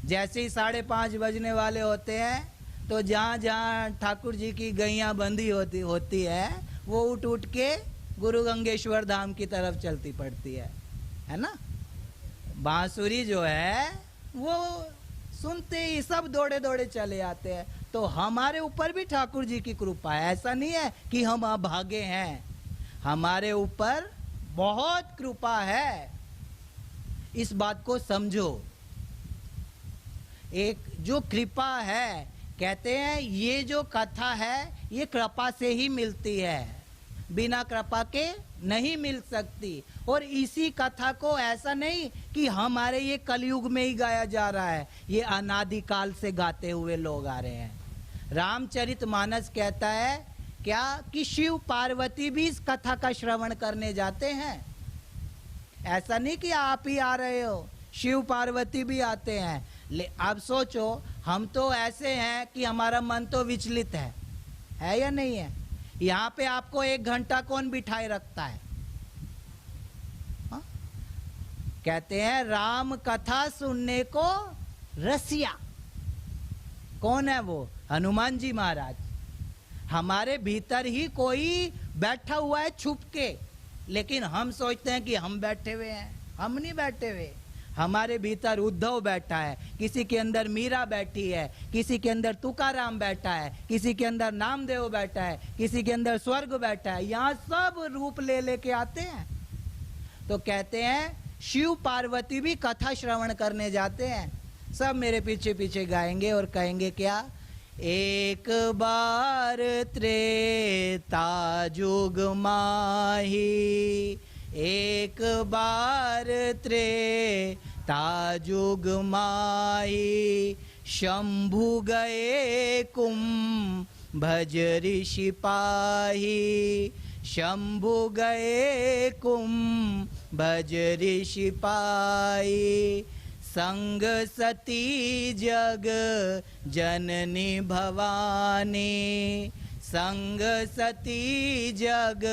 जैसे ही 5:30 बजने वाले होते हैं तो जहाँ जहाँ ठाकुर जी की गैया बंधी होती है वो उठ उठ के गुरु गंगेश्वर धाम की तरफ चलती पड़ती है ना। बांसुरी जो है वो सुनते ही सब दौड़े दौड़े चले आते हैं। तो हमारे ऊपर भी ठाकुर जी की कृपा है, ऐसा नहीं है कि हम अभागे हैं, हमारे ऊपर बहुत कृपा है। इस बात को समझो। एक जो कृपा है, कहते हैं ये जो कथा है ये कृपा से ही मिलती है, बिना कृपा के नहीं मिल सकती। और इसी कथा को ऐसा नहीं कि हमारे ये कलयुग में ही गाया जा रहा है, ये अनादिकाल से गाते हुए लोग आ रहे हैं। रामचरितमानस कहता है क्या कि शिव पार्वती भी इस कथा का श्रवण करने जाते हैं। ऐसा नहीं कि आप ही आ रहे हो, शिव पार्वती भी आते हैं। अब सोचो, हम तो ऐसे हैं कि हमारा मन तो विचलित है या नहीं है। यहाँ पे आपको 1 घंटा कौन बिठाए रखता है? हा? कहते हैं राम कथा सुनने को रसिया। कौन है वो? हनुमान जी महाराज। हमारे भीतर ही कोई बैठा हुआ है छुप के, लेकिन हम सोचते हैं कि हम बैठे हुए हैं। हम नहीं बैठे हुए, हमारे भीतर उद्धव बैठा है, किसी के अंदर मीरा बैठी है, किसी के अंदर तुकाराम बैठा है, किसी के अंदर नामदेव बैठा है, किसी के अंदर स्वर्ग बैठा है। यहाँ सब रूप ले लेके आते हैं। तो कहते हैं शिव पार्वती भी कथा श्रवण करने जाते हैं। सब मेरे पीछे पीछे गाएंगे और कहेंगे क्या? एक बार त्रेता जुग माही, एक बार त्रेता जुग माही, शंभु गए कुंभज ऋषि पाही, शंभु गए कुंभज ऋषि पाही, संग सती जग जननी भवानी, संग सती जग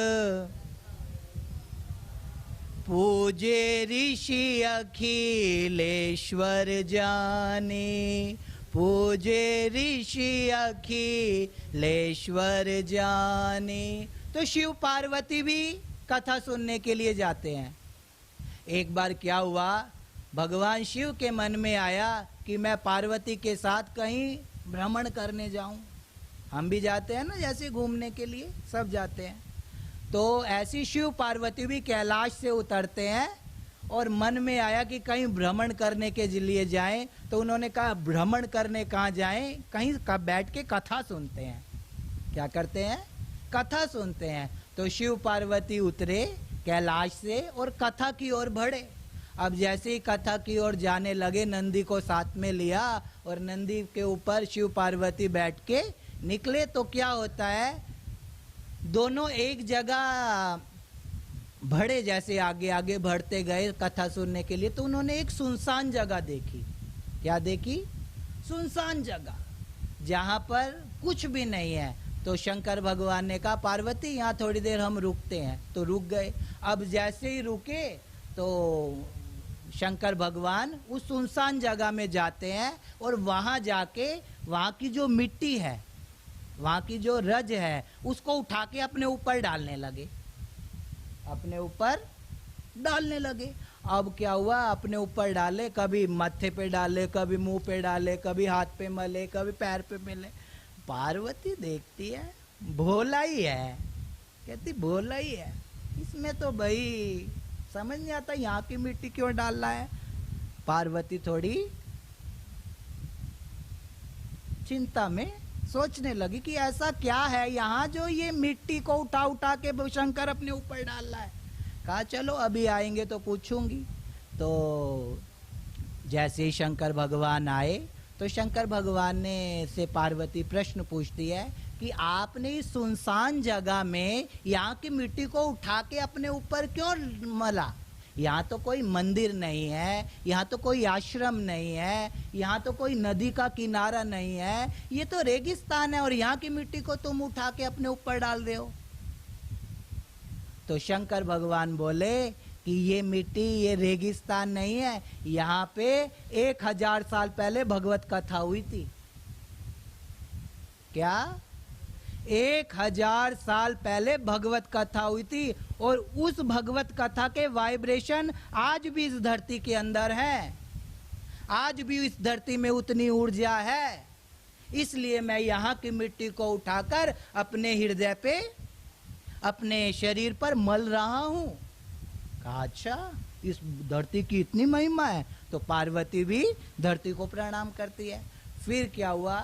पूजे ऋषि अखिलेश्वर जानी, पूजे ऋषि अखिलेश्वर जानी। तो शिव पार्वती भी कथा सुनने के लिए जाते हैं। एक बार क्या हुआ, भगवान शिव के मन में आया कि मैं पार्वती के साथ कहीं भ्रमण करने जाऊं। हम भी जाते हैं ना, जैसे घूमने के लिए सब जाते हैं। तो ऐसी शिव पार्वती भी कैलाश से उतरते हैं और मन में आया कि कहीं भ्रमण करने के लिए जाएं। तो उन्होंने कहा भ्रमण करने कहाँ जाएं, कहीं बैठ के कथा सुनते हैं। क्या करते हैं? कथा सुनते हैं। तो शिव पार्वती उतरे कैलाश से और कथा की ओर बढ़े। अब जैसे ही कथा की ओर जाने लगे, नंदी को साथ में लिया और नंदी के ऊपर शिव पार्वती बैठ के निकले। तो क्या होता है, दोनों एक जगह बढ़े, जैसे आगे आगे बढ़ते गए कथा सुनने के लिए। तो उन्होंने एक सुनसान जगह देखी। क्या देखी? सुनसान जगह, जहां पर कुछ भी नहीं है। तो शंकर भगवान ने कहा पार्वती यहाँ थोड़ी देर हम रुकते हैं। तो रुक गए। अब जैसे ही रुके तो शंकर भगवान उस सुनसान जगह में जाते हैं और वहां जाके वहां की जो मिट्टी है, वहां की जो रज है, उसको उठा के अपने ऊपर डालने लगे। अपने ऊपर डालने लगे। अब क्या हुआ, अपने ऊपर डाले, कभी माथे पे डाले, कभी मुंह पे डाले, कभी हाथ पे मले, कभी पैर पे मिले। पार्वती देखती है, भोला ही है। कहती भोला ही है, इसमें तो भाई समझ नहीं आता यहाँ की मिट्टी क्यों डाल रहा है। पार्वती थोड़ी चिंता में सोचने लगी कि ऐसा क्या है यहाँ जो ये मिट्टी को उठा उठा के शंकर अपने ऊपर डाल रहा है। कहा चलो अभी आएंगे तो पूछूंगी। तो जैसे ही शंकर भगवान आए तो शंकर भगवान ने से पार्वती प्रश्न पूछती है कि आपने इस सुनसान जगह में यहाँ की मिट्टी को उठा के अपने ऊपर क्यों मला? यहाँ तो कोई मंदिर नहीं है, यहाँ तो कोई आश्रम नहीं है, यहाँ तो कोई नदी का किनारा नहीं है, ये तो रेगिस्तान है और यहाँ की मिट्टी को तुम उठा के अपने ऊपर डाल रहे हो। तो शंकर भगवान बोले कि ये मिट्टी, ये रेगिस्तान नहीं है, यहाँ पे 1000 साल पहले भगवत कथा हुई थी। क्या? 1000 साल पहले भगवत कथा हुई थी और उस भगवत कथा के वाइब्रेशन आज भी इस धरती के अंदर है, आज भी इस धरती में उतनी ऊर्जा है। इसलिए मैं यहाँ की मिट्टी को उठाकर अपने हृदय पे, अपने शरीर पर मल रहा हूँ। कहा अच्छा, इस धरती की इतनी महिमा है। तो पार्वती भी धरती को प्रणाम करती है। फिर क्या हुआ,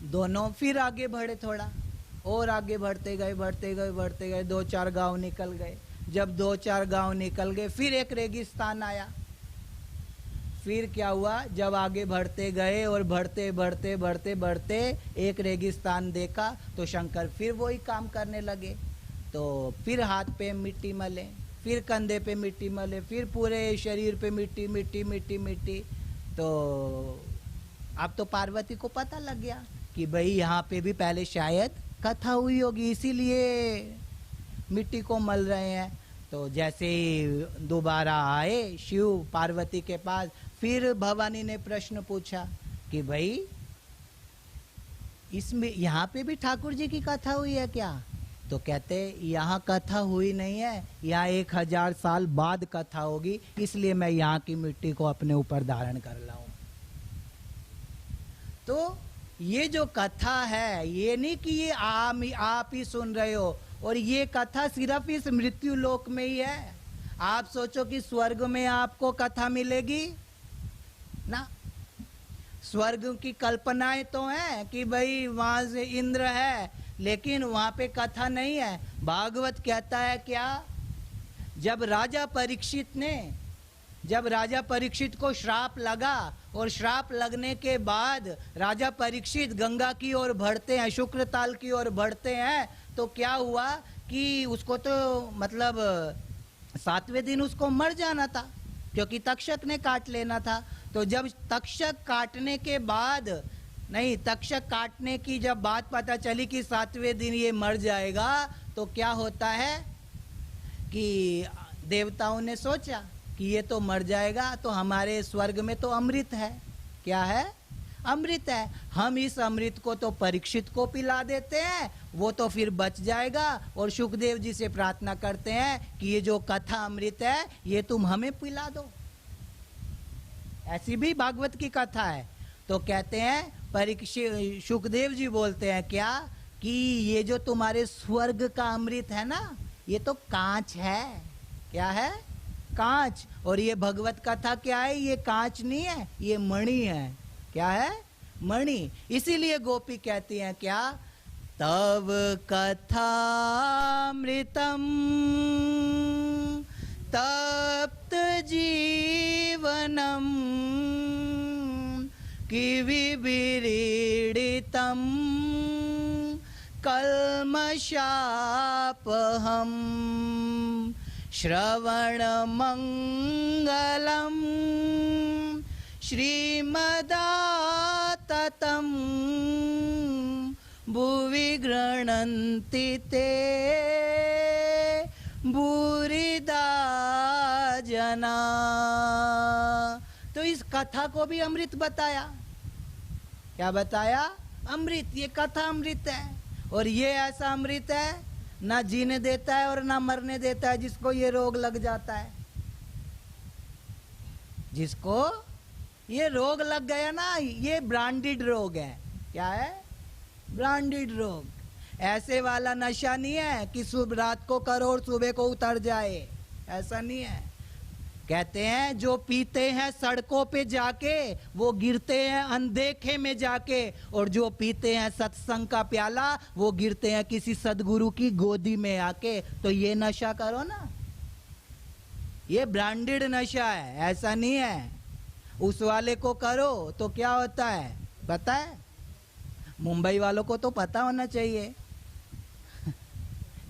दोनों फिर आगे बढ़े, थोड़ा और आगे बढ़ते गए, बढ़ते गए, बढ़ते गए, 2-4 गांव निकल गए। जब 2-4 गांव निकल गए, फिर एक रेगिस्तान आया। फिर क्या हुआ, जब आगे बढ़ते गए और बढ़ते बढ़ते बढ़ते बढ़ते एक रेगिस्तान देखा, तो शंकर फिर वही काम करने लगे। तो फिर हाथ पे मिट्टी मले, फिर कंधे पे मिट्टी मले, फिर पूरे शरीर पे मिट्टी मिट्टी मिट्टी मिट्टी। तो अब तो पार्वती को पता लग गया कि भाई यहाँ पे भी पहले शायद कथा हुई होगी, इसीलिए मिट्टी को मल रहे हैं। तो जैसे ही दोबारा आए शिव पार्वती के पास, फिर भवानी ने प्रश्न पूछा कि भाई इसमें यहाँ पे भी ठाकुर जी की कथा हुई है क्या? तो कहते यहाँ कथा हुई नहीं है, यहाँ 1000 साल बाद कथा होगी, इसलिए मैं यहाँ की मिट्टी को अपने ऊपर धारण कर लाऊं। तो ये जो कथा है, ये नहीं कि ये आप ही सुन रहे हो, और ये कथा सिर्फ इस मृत्यु लोक में ही है। आप सोचो कि स्वर्ग में आपको कथा मिलेगी ना? स्वर्ग की कल्पनाएं तो हैं कि भाई वहां से इंद्र है, लेकिन वहां पे कथा नहीं है। भागवत कहता है क्या, जब राजा परीक्षित को श्राप लगा, और श्राप लगने के बाद राजा परीक्षित गंगा की ओर बढ़ते हैं, शुक्रताल की ओर बढ़ते हैं, तो क्या हुआ कि उसको तो मतलब 7वें दिन उसको मर जाना था, क्योंकि तक्षक ने काट लेना था। तो जब तक्षक काटने के बाद, नहीं, तक्षक काटने की जब बात पता चली कि 7वें दिन ये मर जाएगा, तो क्या होता है कि देवताओं ने सोचा कि ये तो मर जाएगा, तो हमारे स्वर्ग में तो अमृत है। क्या है? अमृत है। हम इस अमृत को तो परीक्षित को पिला देते हैं, वो तो फिर बच जाएगा, और सुखदेव जी से प्रार्थना करते हैं कि ये जो कथा अमृत है, ये तुम हमें पिला दो। ऐसी भी भागवत की कथा है। तो कहते हैं परीक्षित, सुखदेव जी बोलते हैं क्या कि ये जो तुम्हारे स्वर्ग का अमृत है ना, ये तो कांच है। क्या है? कांच। और ये भगवत कथा क्या है? ये कांच नहीं है, ये मणि है। क्या है? मणि। इसीलिए गोपी कहती हैं क्या, तव कथामृतम तप्त जीवनम किविबिरीडितम कल्मषापहम श्रवणमंगलम श्रीमदाततं भुवि गृह्णन्ति ते भूरिदा जना। तो इस कथा को भी अमृत बताया। क्या बताया? अमृत। ये कथा अमृत है, और ये ऐसा अमृत है ना जीने देता है और ना मरने देता है। जिसको ये रोग लग जाता है, जिसको ये रोग लग गया ना, ये ब्रांडेड रोग है। क्या है? ब्रांडेड रोग। ऐसे वाला नशा नहीं है कि सुबह रात को करो और सुबह को उतर जाए, ऐसा नहीं है। कहते हैं जो पीते हैं सड़कों पे जाके, वो गिरते हैं अनदेखे में जाके, और जो पीते हैं सत्संग का प्याला, वो गिरते हैं किसी सदगुरु की गोदी में आके। तो ये नशा करो ना, ये ब्रांडेड नशा है, ऐसा नहीं है। उस वाले को करो तो क्या होता है पता है? मुंबई वालों को तो पता होना चाहिए।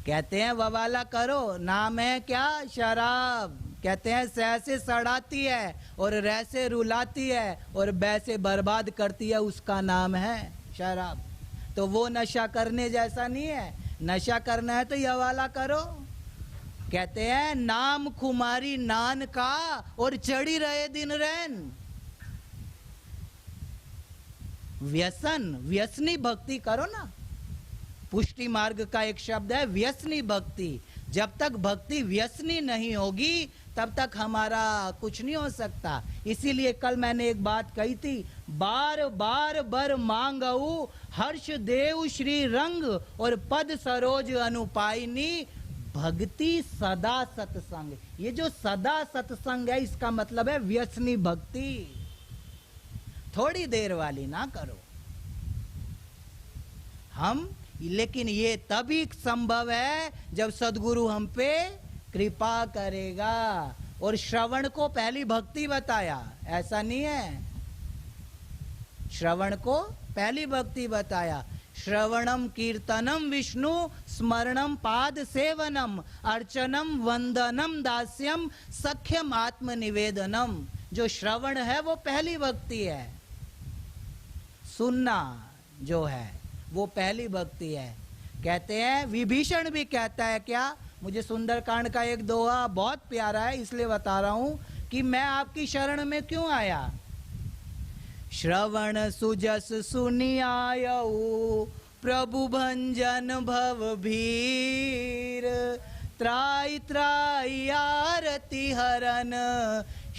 कहते हैं ववाला करो, नाम है क्या? शराब। कहते हैं सह से सड़ाती है, और रह से रुलाती है, और बै से बर्बाद करती है, उसका नाम है शराब। तो वो नशा करने जैसा नहीं है। नशा करना है तो ये वाला करो। कहते हैं नाम खुमारी नान का, और चढ़ी रहे दिन रैन। व्यसन, व्यसनी भक्ति करो ना। पुष्टि मार्ग का एक शब्द है व्यसनी भक्ति। जब तक भक्ति व्यसनी नहीं होगी तब तक हमारा कुछ नहीं हो सकता। इसीलिए कल मैंने एक बात कही थी, बार बार बर मांगऊ हर्ष देव श्री रंग और पद सरोज अनुपाइनी भक्ति सदा सत्संग। ये जो सदा सत्संग है इसका मतलब है व्यसनी भक्ति, थोड़ी देर वाली ना करो हम। लेकिन ये तभी संभव है जब सदगुरु हम पे कृपा करेगा। और श्रवण को पहली भक्ति बताया, ऐसा नहीं है, श्रवण को पहली भक्ति बताया। श्रवणम कीर्तनम विष्णु स्मरणम पाद सेवनम अर्चनम वंदनम दास्यम सख्यम आत्मनिवेदनम। जो श्रवण है वो पहली भक्ति है, सुनना जो है वो पहली भक्ति है। कहते हैं, विभीषण भी कहता है, क्या, मुझे सुंदरकांड का एक दोहा बहुत प्यारा है इसलिए बता रहा हूं कि मैं आपकी शरण में क्यों आया। श्रवण सुजस सुनी आयऊ प्रभु भंजन भव भीर त्राई त्राई आरती हरन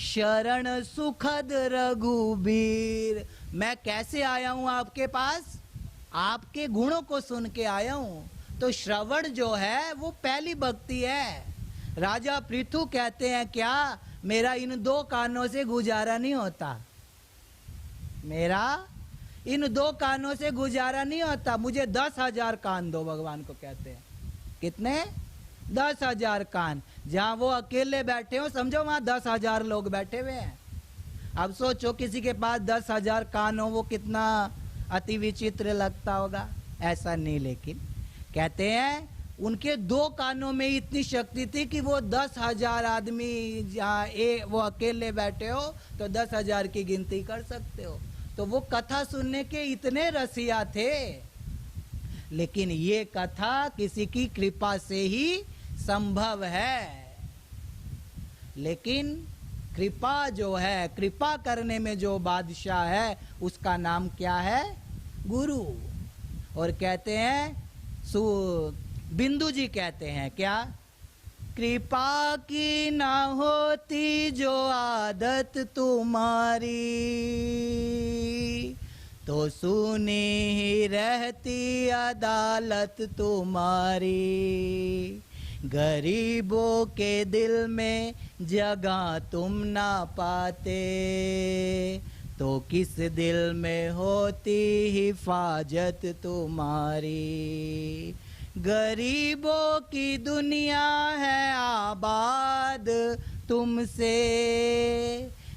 शरण सुखद रघुबीर। मैं कैसे आया हूं आपके पास, आपके गुणों को सुन के आया हूं। तो श्रवण जो है वो पहली भक्ति है। राजा पृथु कहते हैं, क्या, मेरा इन 2 कानों से गुजारा नहीं होता, मेरा इन 2 कानों से गुजारा नहीं होता, मुझे 10,000 कान दो। भगवान को कहते हैं, कितने, 10,000 कान। जहां वो अकेले बैठे हो समझो वहां 10,000 लोग बैठे हुए हैं। अब सोचो किसी के पास 10,000 कान हो, वो कितना अति विचित्र लगता होगा। ऐसा नहीं, लेकिन कहते हैं उनके 2 कानों में इतनी शक्ति थी कि वो 10,000 आदमी जहाँ वो अकेले बैठे हो तो 10,000 की गिनती कर सकते हो। तो वो कथा सुनने के इतने रसिया थे। लेकिन ये कथा किसी की कृपा से ही संभव है। लेकिन कृपा जो है, कृपा करने में जो बादशाह है उसका नाम क्या है, गुरु। और कहते हैं, बिंदु जी कहते हैं, क्या, कृपा की ना होती जो आदत तुम्हारी तो सुनी ही रहती अदालत तुम्हारी। गरीबों के दिल में जगह तुम ना पाते तो किस दिल में होती हिफाजत तुम्हारी। गरीबों की दुनिया है आबाद तुमसे,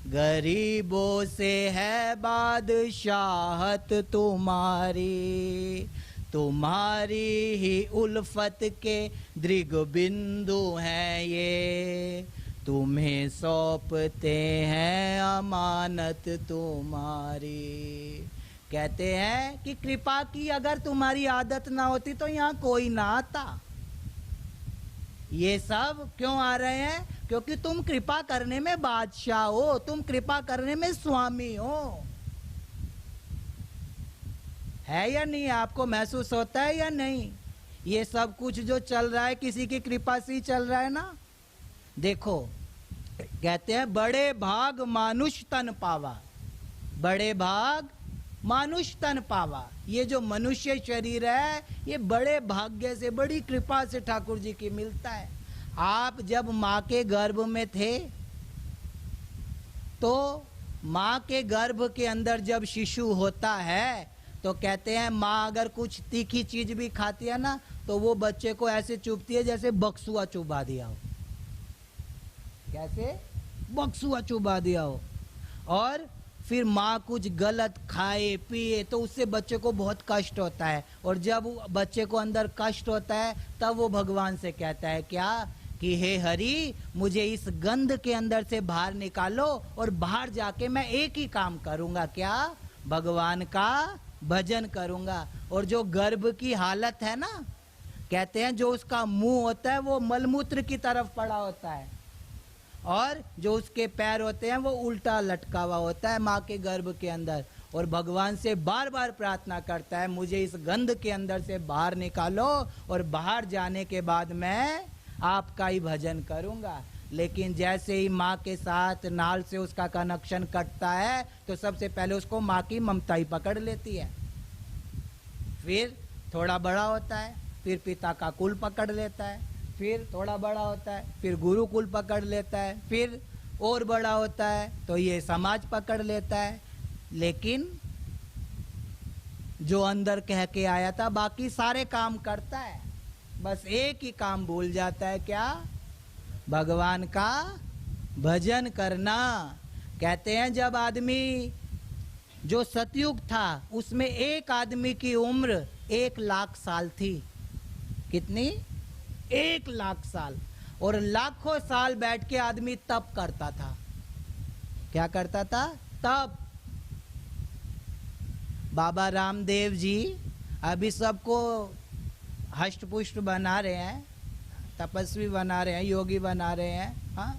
गरीबों से है बादशाहत तुम्हारी। तुम्हारी ही उल्फत के दृग बिंदु हैं ये, तुम्हें सौंपते हैं अमानत तुम्हारी। कहते हैं कि कृपा की अगर तुम्हारी आदत ना होती तो यहाँ कोई ना आता। ये सब क्यों आ रहे हैं, क्योंकि तुम कृपा करने में बादशाह हो, तुम कृपा करने में स्वामी हो। है या नहीं, आपको महसूस होता है या नहीं? ये सब कुछ जो चल रहा है किसी की कृपा से ही चल रहा है ना। देखो कहते हैं, बड़े भाग मानुष तन पावा, बड़े भाग मानुष तन पावा। ये जो मनुष्य शरीर है ये बड़े भाग्य से, बड़ी कृपा से ठाकुर जी की मिलता है। आप जब माँ के गर्भ में थे तो माँ के गर्भ के अंदर जब शिशु होता है तो कहते हैं माँ अगर कुछ तीखी चीज भी खाती है ना तो वो बच्चे को ऐसे चुभती है जैसे बक्सुआ चुबा दिया हो। कैसे? बक्सुआ चुबा दिया हो। और फिर माँ कुछ गलत खाए पिए तो उससे बच्चे को बहुत कष्ट होता है, और जब बच्चे को अंदर कष्ट होता है तब वो भगवान से कहता है क्या कि हे हरि, मुझे इस गंध के अंदर से बाहर निकालो, और बाहर जाके मैं एक ही काम करूंगा, क्या? भगवान का भजन करूंगा। और जो गर्भ की हालत है ना, कहते हैं जो उसका मुंह होता है वो मलमूत्र की तरफ पड़ा होता है, और जो उसके पैर होते हैं वो उल्टा लटका हुआ होता है माँ के गर्भ के अंदर। और भगवान से बार बार प्रार्थना करता है मुझे इस गंध के अंदर से बाहर निकालो, और बाहर जाने के बाद मैं आपका ही भजन करूंगा। लेकिन जैसे ही माँ के साथ नाल से उसका कनेक्शन कटता है तो सबसे पहले उसको माँ की ममता ही पकड़ लेती है। फिर थोड़ा बड़ा होता है, फिर पिता का कुल पकड़ लेता है, फिर थोड़ा बड़ा होता है, फिर गुरु कुल पकड़ लेता है, फिर और बड़ा होता है तो ये समाज पकड़ लेता है। लेकिन जो अंदर कह के आया था बाकी सारे काम करता है, बस एक ही काम भूल जाता है, क्या? भगवान का भजन करना। कहते हैं जब आदमी, जो सतयुग था उसमें एक आदमी की उम्र 1,00,000 साल थी। कितनी? 1,00,000 साल। और लाखों साल बैठ के आदमी तप करता था। क्या करता था? तप। बाबा रामदेव जी अभी सबको हष्ट पुष्ट बना रहे हैं, तपस्वी बना रहे हैं, योगी बना रहे हैं। हाँ,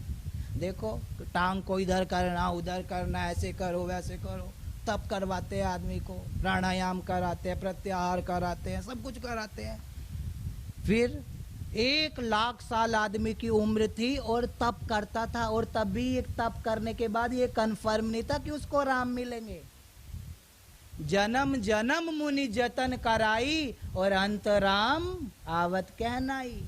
देखो टांग को इधर करना, उधर करना, ऐसे करो वैसे करो, तप करवाते हैं आदमी को, प्राणायाम कराते हैं, प्रत्याहार कराते हैं, सब कुछ कराते हैं। फिर 1,00,000 साल आदमी की उम्र थी और तप करता था। और तब भी एक तप करने के बाद ये कन्फर्म नहीं था कि उसको राम मिलेंगे। जन्म जन्म मुनि जतन कराई और अंत राम आवत कहनाई।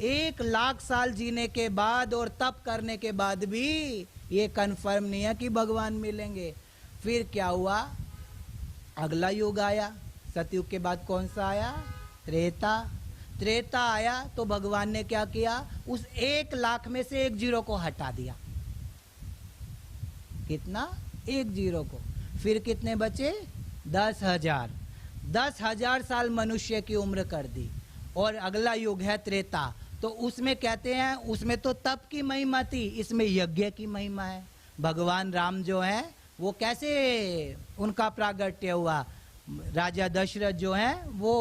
1,00,000 साल जीने के बाद और तप करने के बाद भी ये कन्फर्म नहीं है कि भगवान मिलेंगे। फिर क्या हुआ? अगला युग आया। सतयुग के बाद कौन सा आया? त्रेता। त्रेता आया तो भगवान ने क्या किया? उस 1,00,000 में से एक जीरो को हटा दिया। कितना? एक जीरो को। फिर कितने बचे? 10,000। 10,000 साल मनुष्य की उम्र कर दी। और अगला युग है त्रेता। तो उसमें कहते हैं उसमें तो तप की महिमा थी, इसमें यज्ञ की महिमा है। भगवान राम जो है वो कैसे उनका प्रागट्य हुआ? राजा दशरथ जो हैं वो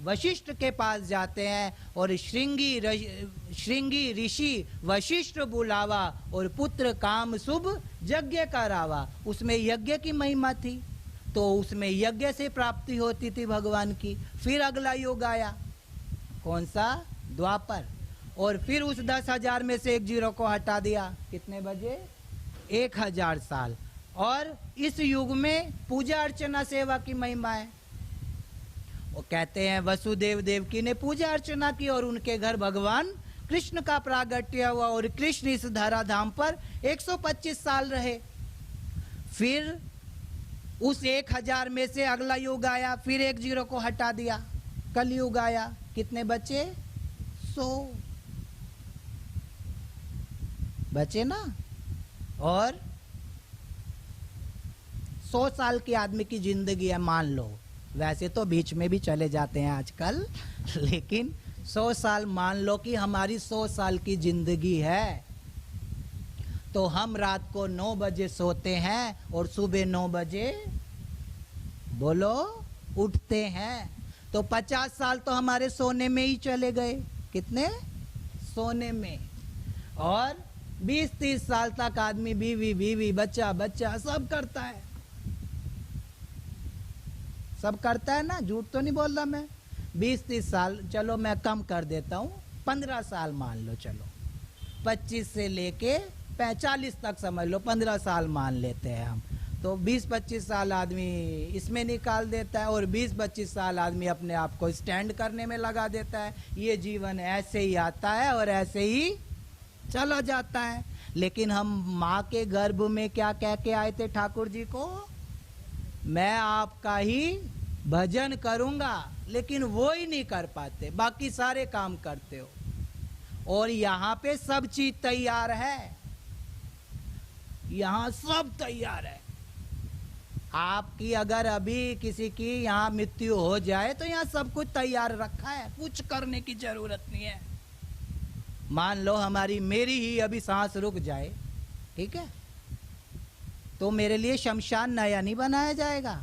वशिष्ठ के पास जाते हैं और श्रृंगी ऋषि वशिष्ठ बुलावा और पुत्र काम शुभ यज्ञ करावा। उसमें यज्ञ की महिमा थी, तो उसमें यज्ञ से प्राप्ति होती थी भगवान की। फिर अगला युग आया, कौन सा? द्वापर। और फिर उस 10,000 में से एक जीरो को हटा दिया। कितने बजे? 1,000 साल। और इस युग में पूजा अर्चना सेवा की महिमा है। वो कहते हैं वसुदेव देवकी ने पूजा अर्चना की और उनके घर भगवान कृष्ण का प्रागट्य हुआ और कृष्ण इस धराधाम पर 125 साल रहे। फिर उस 1,000 में से अगला युग आया, फिर एक जीरो को हटा दिया, कलयुग आया। कितने बचे? 100 बचे ना। और 100 साल की आदमी की जिंदगी है मान लो, वैसे तो बीच में भी चले जाते हैं आजकल, लेकिन 100 साल मान लो कि हमारी 100 साल की जिंदगी है। तो हम रात को 9 बजे सोते हैं और सुबह 9 बजे बोलो उठते हैं। तो 50 साल तो हमारे सोने में ही चले गए। कितने? सोने में। और 20-30 साल तक आदमी बीवी बच्चा सब करता है, सब करता है ना, झूठ तो नहीं बोल रहा मैं। 20-30 साल, चलो मैं कम कर देता हूँ, 15 साल मान लो, चलो 25 से लेके 45 तक समझ लो, 15 साल मान लेते हैं हम। तो 20-25 साल आदमी इसमें निकाल देता है और 20-25 साल आदमी अपने आप को स्टैंड करने में लगा देता है। ये जीवन ऐसे ही आता है और ऐसे ही चला जाता है। लेकिन हम माँ के गर्भ में क्या कह के आए थे ठाकुर जी को? मैं आपका ही भजन करूंगा। लेकिन वो ही नहीं कर पाते, बाकी सारे काम करते हो। और यहाँ पे सब चीज तैयार है, यहाँ सब तैयार है। आपकी अगर अभी किसी की यहाँ मृत्यु हो जाए तो यहाँ सब कुछ तैयार रखा है, कुछ करने की जरूरत नहीं है। मान लो मेरी ही अभी सांस रुक जाए, ठीक है, तो मेरे लिए शमशान नया नहीं बनाया जाएगा,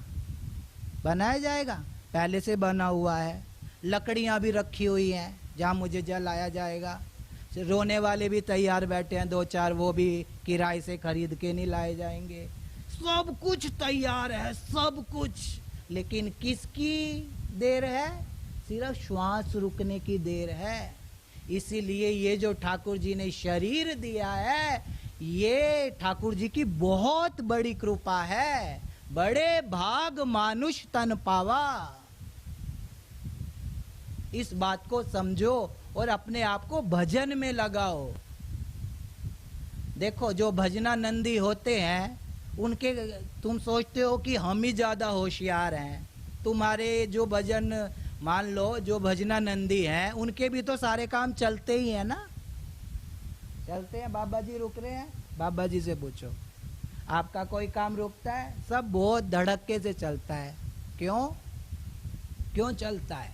बनाया जाएगा, पहले से बना हुआ है। लकड़ियां भी रखी हुई हैं जहाँ मुझे जलाया जाएगा। रोने वाले भी तैयार बैठे हैं 2-4, वो भी किराए से खरीद के नहीं लाए जाएंगे। सब कुछ तैयार है, सब कुछ। लेकिन किसकी देर है? सिर्फ श्वास रुकने की देर है। इसीलिए ये जो ठाकुर जी ने शरीर दिया है, ये ठाकुर जी की बहुत बड़ी कृपा है। बड़े भाग मानुष तन पावा, इस बात को समझो और अपने आप को भजन में लगाओ। देखो जो भजनानंदी होते हैं उनके, तुम सोचते हो कि हम ही ज्यादा होशियार हैं। तुम्हारे जो भजन, मान लो जो भजनानंदी हैं उनके भी तो सारे काम चलते ही हैं ना, चलते हैं। बाबा जी रुक रहे हैं, बाबा जी से पूछो आपका कोई काम रुकता है? सब बहुत धड़क्के से चलता है। क्यों चलता है?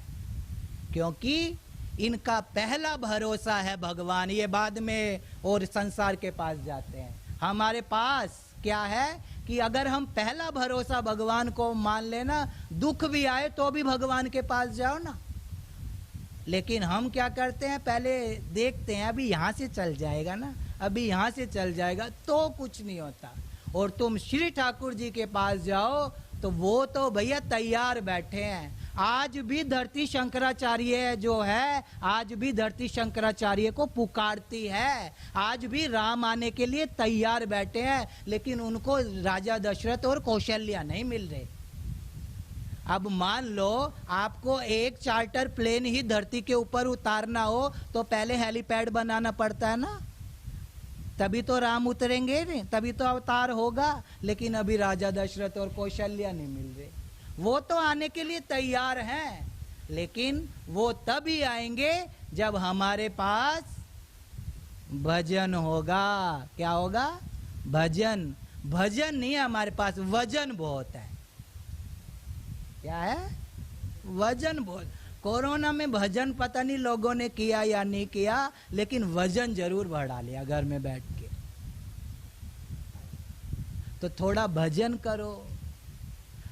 क्योंकि इनका पहला भरोसा है भगवान। ये बाद में और संसार के पास जाते हैं। हमारे पास क्या है कि अगर हम पहला भरोसा भगवान को मान लेना, दुख भी आए तो भी भगवान के पास जाओ ना। लेकिन हम क्या करते हैं, पहले देखते हैं अभी यहाँ से चल जाएगा ना, अभी यहाँ से चल जाएगा तो कुछ नहीं होता। और तुम श्री ठाकुर जी के पास जाओ तो वो तो भैया तैयार बैठे हैं। आज भी धरती शंकराचार्य जो है, आज भी धरती शंकराचार्य को पुकारती है। आज भी राम आने के लिए तैयार बैठे हैं, लेकिन उनको राजा दशरथ और कौशल्या नहीं मिल रहे। अब मान लो आपको एक चार्टर प्लेन ही धरती के ऊपर उतारना हो तो पहले हेलीपैड बनाना पड़ता है ना, तभी तो राम उतरेंगे, नहीं तभी तो अवतार होगा। लेकिन अभी राजा दशरथ और कौशल्या नहीं मिल रहे। वो तो आने के लिए तैयार हैं, लेकिन वो तभी आएंगे जब हमारे पास भजन होगा। क्या होगा? भजन। भजन नहीं है हमारे पास, वजन बहुत है। क्या है? वजन बहुत। कोरोना में भजन पता नहीं लोगों ने किया या नहीं किया, लेकिन वजन जरूर बढ़ा लिया घर में बैठ के। तो थोड़ा भजन करो।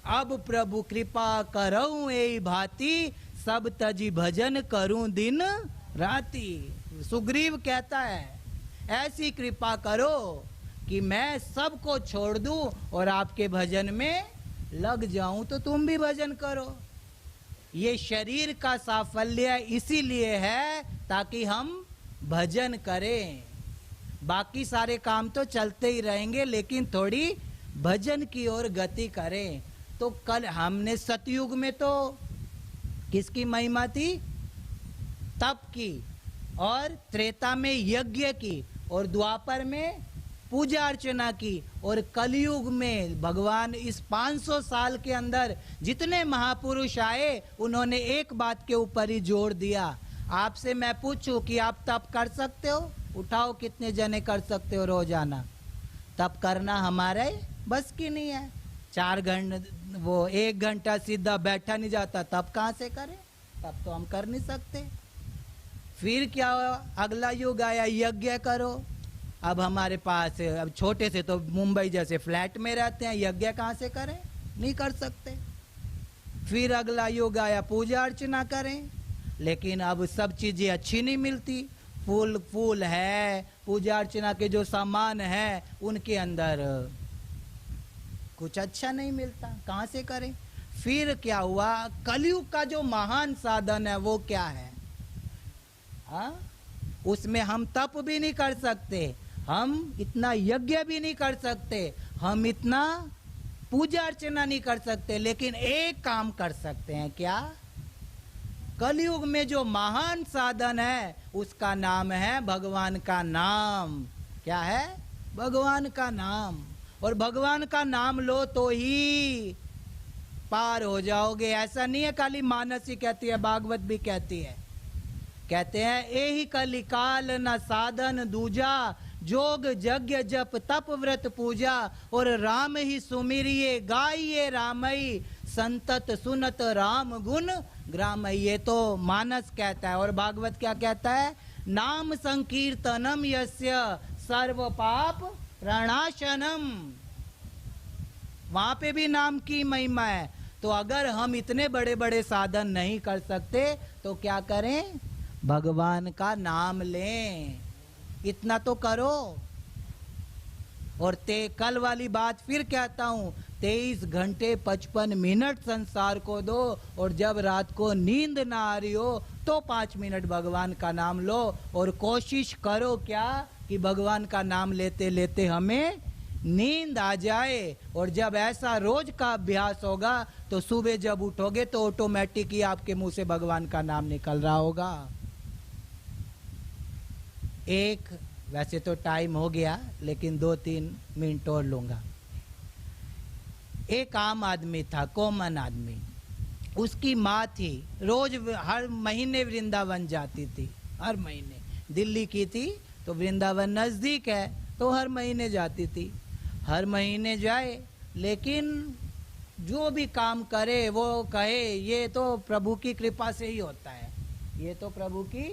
अब प्रभु कृपा करऊं ए भांति, सब तजी भजन करूं दिन राती। सुग्रीव कहता है ऐसी कृपा करो कि मैं सबको छोड़ दूं और आपके भजन में लग जाऊं। तो तुम भी भजन करो। ये शरीर का साफल्य इसीलिए है ताकि हम भजन करें। बाकी सारे काम तो चलते ही रहेंगे, लेकिन थोड़ी भजन की ओर गति करें। तो कल हमने सतयुग में तो किसकी महिमा थी? तप की, और त्रेता में यज्ञ की, और द्वापर में पूजा अर्चना की, और कलयुग में भगवान इस 500 साल के अंदर जितने महापुरुष आए उन्होंने एक बात के ऊपर ही जोर दिया। आपसे मैं पूछूं कि आप तप कर सकते हो? उठाओ कितने जने कर सकते हो रोजाना? तप करना हमारे बस की नहीं है। 4 घंटे, वो 1 घंटा सीधा बैठा नहीं जाता, तब कहाँ से करें? तब तो हम कर नहीं सकते। फिर क्या हुआ? अगला युग आया, यज्ञ करो। अब हमारे पास, अब छोटे से तो मुंबई जैसे फ्लैट में रहते हैं, यज्ञ कहाँ से करें? नहीं कर सकते। फिर अगला युग आया, पूजा अर्चना करें, लेकिन अब सब चीजें अच्छी नहीं मिलती। फूल है, पूजा अर्चना के जो सामान है उनके अंदर कुछ अच्छा नहीं मिलता, कहाँ से करें? फिर क्या हुआ? कलयुग का जो महान साधन है वो क्या है? उसमें हम तप भी नहीं कर सकते, हम इतना यज्ञ भी नहीं कर सकते, हम इतना पूजा अर्चना नहीं कर सकते, लेकिन एक काम कर सकते हैं। क्या? कलयुग में जो महान साधन है उसका नाम है भगवान का नाम। क्या है? भगवान का नाम। और भगवान का नाम लो तो ही पार हो जाओगे। ऐसा नहीं है खाली मानस ही कहती है, भागवत भी कहती है। कहते हैं एहि कलिकाल न साधन दूजा, जोग यज्ञ जप तप व्रत पूजा, और राम ही सुमिरिये गाइये रामई, संतत सुनत राम गुण ग्रामई। ये तो मानस कहता है। और भागवत क्या कहता है? नाम संकीर्तनम यस्य सर्व पाप प्रणाशनम। वहां पे भी नाम की महिमा है। तो अगर हम इतने बड़े बड़े साधन नहीं कर सकते तो क्या करें? भगवान का नाम लें, इतना तो करो। और कल वाली बात फिर कहता हूं, 23 घंटे 55 मिनट संसार को दो, और जब रात को नींद ना आ रही हो तो 5 मिनट भगवान का नाम लो और कोशिश करो क्या कि भगवान का नाम लेते लेते हमें नींद आ जाए। और जब ऐसा रोज का अभ्यास होगा तो सुबह जब उठोगे तो ऑटोमेटिक ही आपके मुंह से भगवान का नाम निकल रहा होगा। वैसे तो टाइम हो गया लेकिन 2-3 मिनट और लूंगा। एक आम आदमी था, कॉमन आदमी, उसकी माँ थी, रोज हर महीने वृंदावन जाती थी। हर महीने, दिल्ली की थी तो वृंदावन नजदीक है तो हर महीने जाती थी। हर महीने जाए लेकिन जो भी काम करे वो कहे ये तो प्रभु की कृपा से ही होता है, ये तो प्रभु की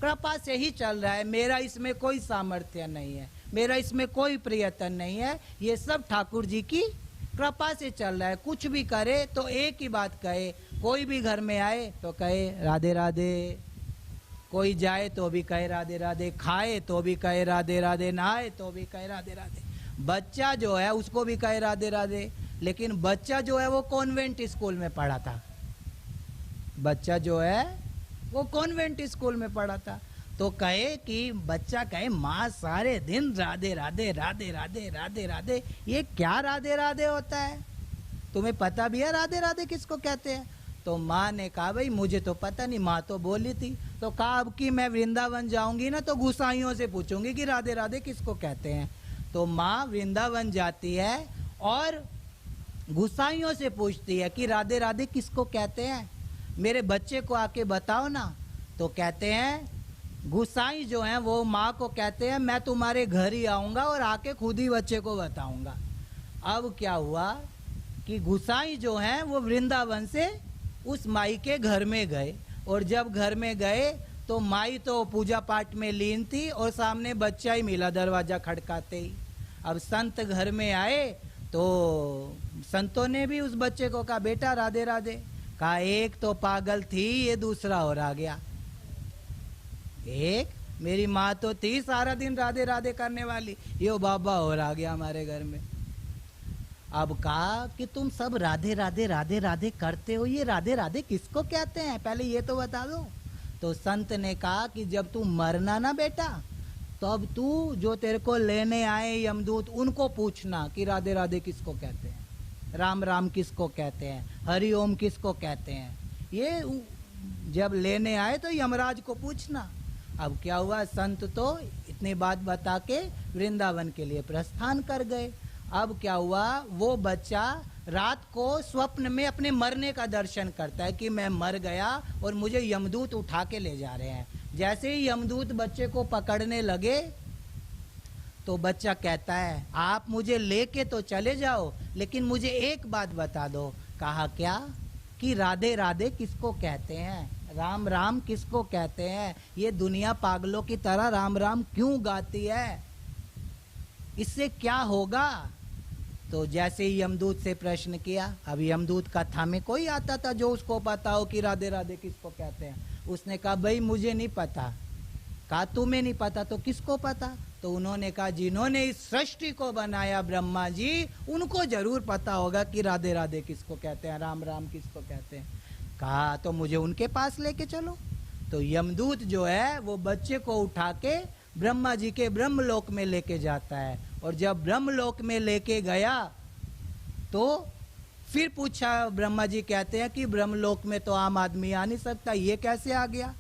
कृपा से ही चल रहा है, मेरा इसमें कोई सामर्थ्य नहीं है, मेरा इसमें कोई प्रयत्न नहीं है, ये सब ठाकुर जी की कृपा से चल रहा है। कुछ भी करे तो एक ही बात कहे, कोई भी घर में आए तो कहे राधे राधे, कोई जाए तो भी कहे राधे राधे, खाए तो भी कहे राधे राधे, नहाए तो भी कहे राधे राधे। बच्चा जो है उसको भी कहे राधे राधे, लेकिन बच्चा जो है वो कॉन्वेंट स्कूल में पढ़ा था, बच्चा जो है वो कॉन्वेंट स्कूल में पढ़ा था। तो कहे कि बच्चा कहे माँ सारे दिन राधे राधे राधे राधे राधे राधे, ये क्या राधे राधे होता है, तुम्हें पता भी है राधे राधे किसको कहते हैं? तो माँ ने कहा भाई मुझे तो पता नहीं, माँ तो बोली थी। तो कहा अब कि मैं वृंदावन जाऊंगी ना तो गुसाइयों से पूछूंगी कि राधे राधे किसको कहते हैं। तो माँ वृंदावन जाती है और गुसाइयों से पूछती है कि राधे राधे किसको कहते हैं, मेरे बच्चे को आके बताओ ना। तो कहते हैं गुसाई जो हैं वो माँ को कहते हैं मैं तुम्हारे घर ही आऊँगा और आके खुद ही बच्चे को बताऊँगा। अब क्या हुआ कि गुसाई जो हैं वो वृंदावन से उस माई के घर में गए, और जब घर में गए तो माई तो पूजा पाठ में लीन थी और सामने बच्चा ही मिला दरवाजा खड़काते ही। अब संत घर में आए तो संतों ने भी उस बच्चे को कहा बेटा राधे राधे। कहा एक तो पागल थी, ये दूसरा और आ गया। एक मेरी माँ तो थी सारा दिन राधे राधे करने वाली, ये बाबा और आ गया हमारे घर में। अब कहा कि तुम सब राधे राधे राधे राधे करते हो, ये राधे राधे किसको कहते हैं, पहले ये तो बता दो। तो संत ने कहा कि जब तू मरना ना बेटा तो अब तू जो तेरे को लेने आए यमदूत उनको पूछना कि राधे राधे किसको कहते हैं, राम राम किसको कहते हैं, हरि ओम किसको कहते हैं। ये जब लेने आए तो यमराज को पूछना। अब क्या हुआ, संत तो इतनी बात बता के वृंदावन के लिए प्रस्थान कर गए। अब क्या हुआ, वो बच्चा रात को स्वप्न में अपने मरने का दर्शन करता है कि मैं मर गया और मुझे यमदूत उठा के ले जा रहे हैं। जैसे ही यमदूत बच्चे को पकड़ने लगे तो बच्चा कहता है आप मुझे लेके तो चले जाओ लेकिन मुझे एक बात बता दो। कहा क्या? कि राधे राधे किसको कहते हैं, राम राम किसको कहते हैं, ये दुनिया पागलों की तरह राम राम क्यों गाती है, इससे क्या होगा। तो जैसे ही यमदूत से प्रश्न किया, अब यमदूत कथा में कोई आता था जो उसको पता हो कि राधे राधे किसको कहते हैं। उसने कहा भाई मुझे नहीं पता। कहा तुम्हें नहीं पता तो किसको पता? तो उन्होंने कहा जिन्होंने इस सृष्टि को बनाया ब्रह्मा जी, उनको जरूर पता होगा कि राधे राधे किसको कहते हैं, राम राम किसको कहते हैं। कहा तो मुझे उनके पास लेके चलो। तो यमदूत जो है वो बच्चे को उठा के ब्रह्मा जी के ब्रह्मलोक में लेके जाता है, और जब ब्रह्मलोक में लेके गया तो फिर पूछा, ब्रह्मा जी कहते हैं कि ब्रह्मलोक में तो आम आदमी आ नहीं सकता, ये कैसे आ गया?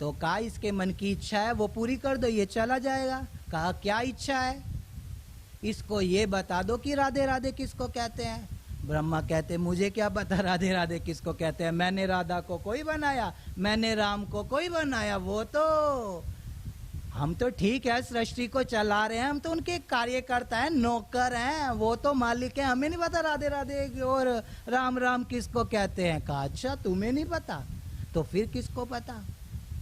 तो कहा इसके मन की इच्छा है वो पूरी कर दो, ये चला जाएगा। कहा क्या इच्छा है? इसको ये बता दो कि राधे राधे किसको कहते हैं। ब्रह्मा कहते मुझे क्या पता राधे राधे किसको कहते हैं, मैंने राधा को कोई बनाया, मैंने राम को कोई बनाया, वो तो हम तो ठीक है सृष्टि को चला रहे हैं, हम तो उनके कार्यकर्ता हैं, नौकर हैं, वो तो मालिक है, हमें नहीं पता राधे राधे और राम राम किसको कहते हैं। कहा अच्छा तुम्हें नहीं पता तो फिर किसको पता?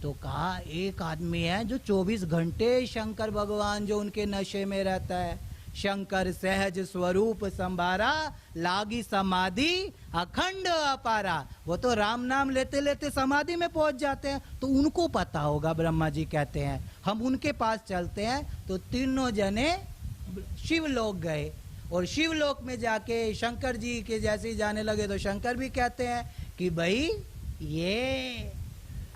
तो कहा एक आदमी है जो 24 घंटे शंकर भगवान जो उनके नशे में रहता है, शंकर सहज स्वरूप संभारा, लागी समाधि अखंड अपारा। वो तो राम नाम लेते लेते समाधि में पहुंच जाते हैं, तो उनको पता होगा। ब्रह्मा जी कहते हैं हम उनके पास चलते हैं। तो तीनों जने शिवलोक गए, और शिवलोक में जाके शंकर जी के जैसे ही जाने लगे तो शंकर भी कहते हैं कि भाई ये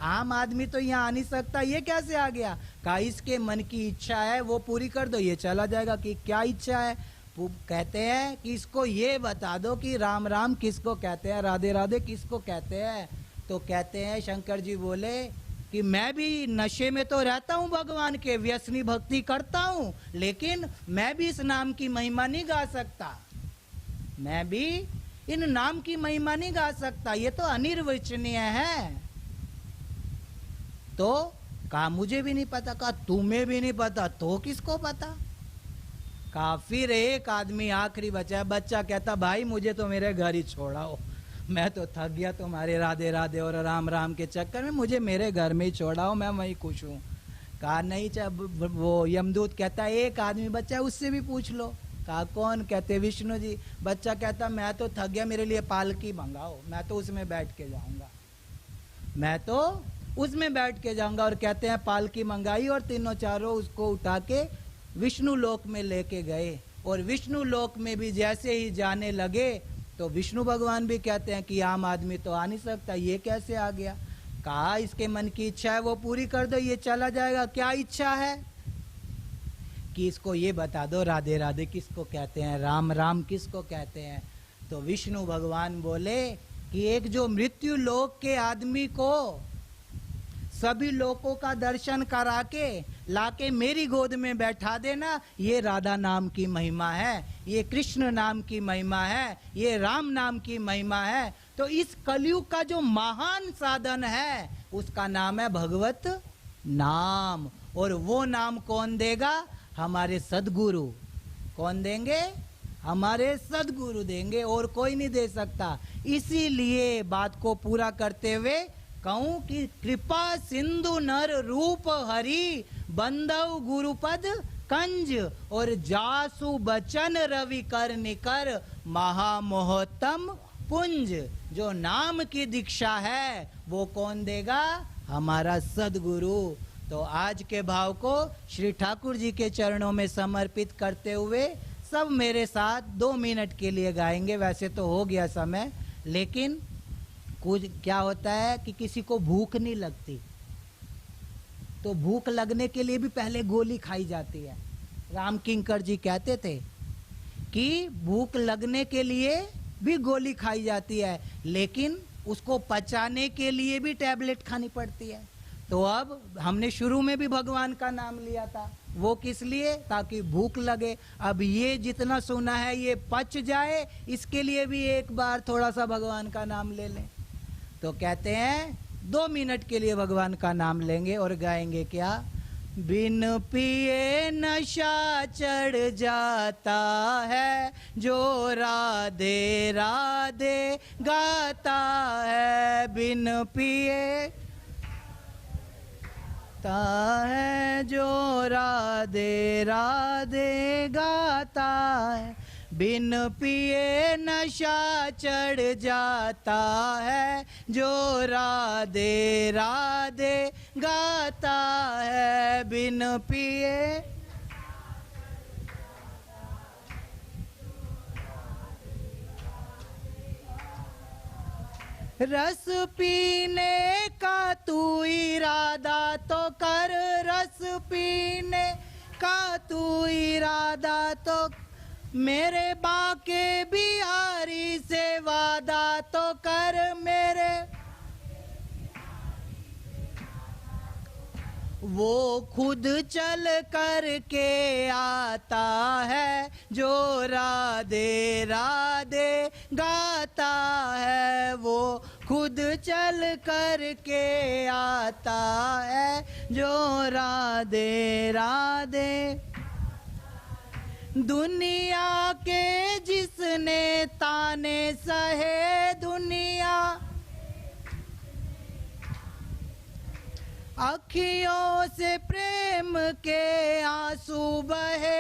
आम आदमी तो यहाँ आ नहीं सकता, ये कैसे आ गया? कहा इसके मन की इच्छा है वो पूरी कर दो, ये चला जाएगा। कि क्या इच्छा है? कहते हैं कि इसको ये बता दो कि राम राम किसको कहते हैं, राधे राधे किसको कहते हैं। तो कहते हैं शंकर जी बोले कि मैं भी नशे में तो रहता हूँ, भगवान के व्यसनी भक्ति करता हूँ, लेकिन मैं भी इस नाम की महिमा नहीं गा सकता, मैं भी इन नाम की महिमा नहीं गा सकता, ये तो अनिर्वचनीय है। तो कहा मुझे भी नहीं पता। कहा तुम्हें भी नहीं पता तो किसको पता? कहा फिर एक आदमी आखिरी बचा है। बच्चा कहता भाई मुझे तो मेरे घर ही छोड़ाओ, मैं तो थक गया तुम्हारे राधे राधे और राम राम के चक्कर में, मुझे मेरे घर में ही छोड़ाओ, मैं वहीं खुश हूँ। कहा नहीं, वो यमदूत कहता है एक आदमी बच्चा है उससे भी पूछ लो। कहा कौन? कहते विष्णु जी। बच्चा कहता मैं तो थक गया, मेरे लिए पालकी मंगाओ, मैं तो उसमें बैठ के जाऊंगा, मैं तो उसमें बैठ के जाऊंगा। और कहते हैं पालकी मंगाई और तीनों चारों उसको उठा के विष्णु लोक में लेके गए। और विष्णु लोक में भी जैसे ही जाने लगे तो विष्णु भगवान भी कहते हैं कि आम आदमी तो आ नहीं सकता, ये कैसे आ गया? कहा इसके मन की इच्छा है वो पूरी कर दो, ये चला जाएगा। क्या इच्छा है? कि इसको ये बता दो राधे राधे किसको कहते हैं, राम राम किसको कहते हैं। तो विष्णु भगवान बोले कि एक जो मृत्यु लोक के आदमी को सभी लोगों का दर्शन करा के लाके मेरी गोद में बैठा देना, ये राधा नाम की महिमा है, ये कृष्ण नाम की महिमा है, ये राम नाम की महिमा है। तो इस कलयुग का जो महान साधन है उसका नाम है भगवत नाम। और वो नाम कौन देगा? हमारे सदगुरु। कौन देंगे? हमारे सदगुरु देंगे, और कोई नहीं दे सकता। इसीलिए बात को पूरा करते हुए कहूं कि कृपा सिंधु नर रूप हरि बंदव गुरुपद कंज, और जासु बचन रवि कर निकर महामोहतम पुंज। जो नाम की दीक्षा है वो कौन देगा? हमारा सदगुरु। तो आज के भाव को श्री ठाकुर जी के चरणों में समर्पित करते हुए सब मेरे साथ 2 मिनट के लिए गाएंगे। वैसे तो हो गया समय, लेकिन कुछ क्या होता है कि किसी को भूख नहीं लगती, तो भूख लगने के लिए भी पहले गोली खाई जाती है। राम किंकर जी कहते थे कि भूख लगने के लिए भी गोली खाई जाती है, लेकिन उसको पचाने के लिए भी टैबलेट खानी पड़ती है। तो अब हमने शुरू में भी भगवान का नाम लिया था, वो किस लिए? ताकि भूख लगे। अब ये जितना सुना है ये पच जाए, इसके लिए भी एक बार थोड़ा सा भगवान का नाम ले लें। तो कहते हैं 2 मिनट के लिए भगवान का नाम लेंगे और गाएंगे क्या? बिन पिए नशा चढ़ जाता है, जो राधे राधे गाता है। बिन पिए है, जो राधे राधे गाता है। बिन पिए नशा चढ़ जाता है, जो राधे राधे गाता है। बिन पिए रस पीने का तू इरादा तो कर, रस पीने का तू इरादा तो, मेरे बाके बिहारी से वादा तो कर। मेरे वो खुद चल कर के आता है, जो राधे राधे गाता है। वो खुद चल कर के आता है, जो राधे राधे। दुनिया के जिसने ताने सहे, दुनिया अखियों से प्रेम के आंसू बहे।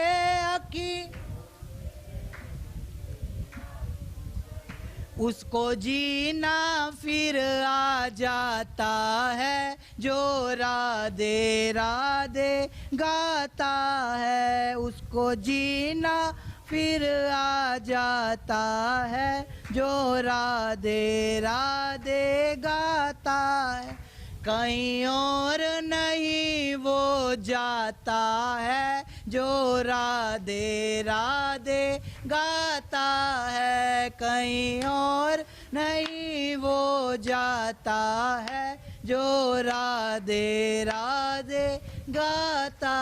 उसको जीना फिर आ जाता है, जो राधे राधे गाता है। उसको जीना फिर आ जाता है, जो राधे राधे गाता है। कहीं और नहीं वो जाता है जो राधे राधे गाता है। कहीं और नहीं वो जाता है जो राधे राधे गाता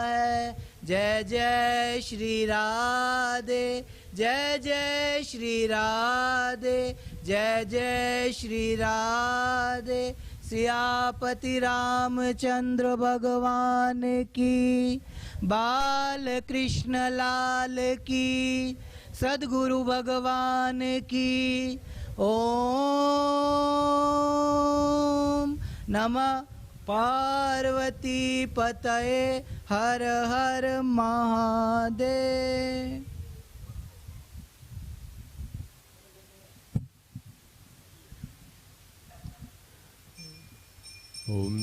है। जय जय श्री राधे, जय जय श्री राधे, जय जय श्री राधे। सियापति रामचंद्र भगवान की, बाल कृष्ण लाल की, सद्गुरु भगवान की। ओम नमः पार्वती पतये हर हर महादेव। ओम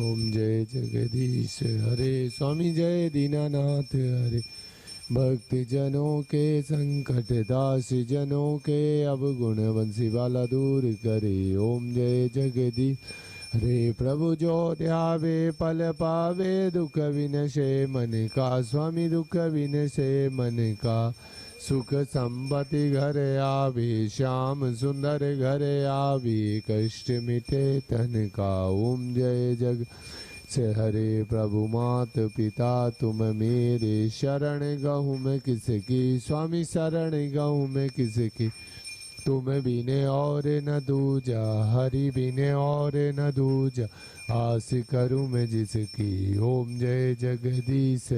ओम जय जगदीश हरे। स्वामी जय दीनानाथ हरे। भक्त जनों के संकट, दास जनों के अवगुण, बंसी वाला दूर करे। ओम जय जगदीश हरे। प्रभु जो ध्यावे पल पावे, दुख विनशे मन का। स्वामी दुख विनशे मन का। सुख संपत्ति घर आवे, श्याम सुंदर घर आवे। कष्ट मिटे तन का। ओम जय जग से हरे। प्रभु मात पिता तुम मेरे, शरण गहूँ मैं किसकी। स्वामी शरण गहूँ मैं किसकी। तुम बिने और न दूजा, हरि बिने और न दूजा। आस करूँ मैं जिसकी। ओम जय जगदीश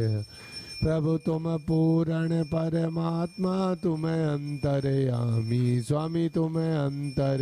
प्रभु तुम पूर्ण परमात्मा, तुम अंतर्यामी। स्वामी तुम अंतर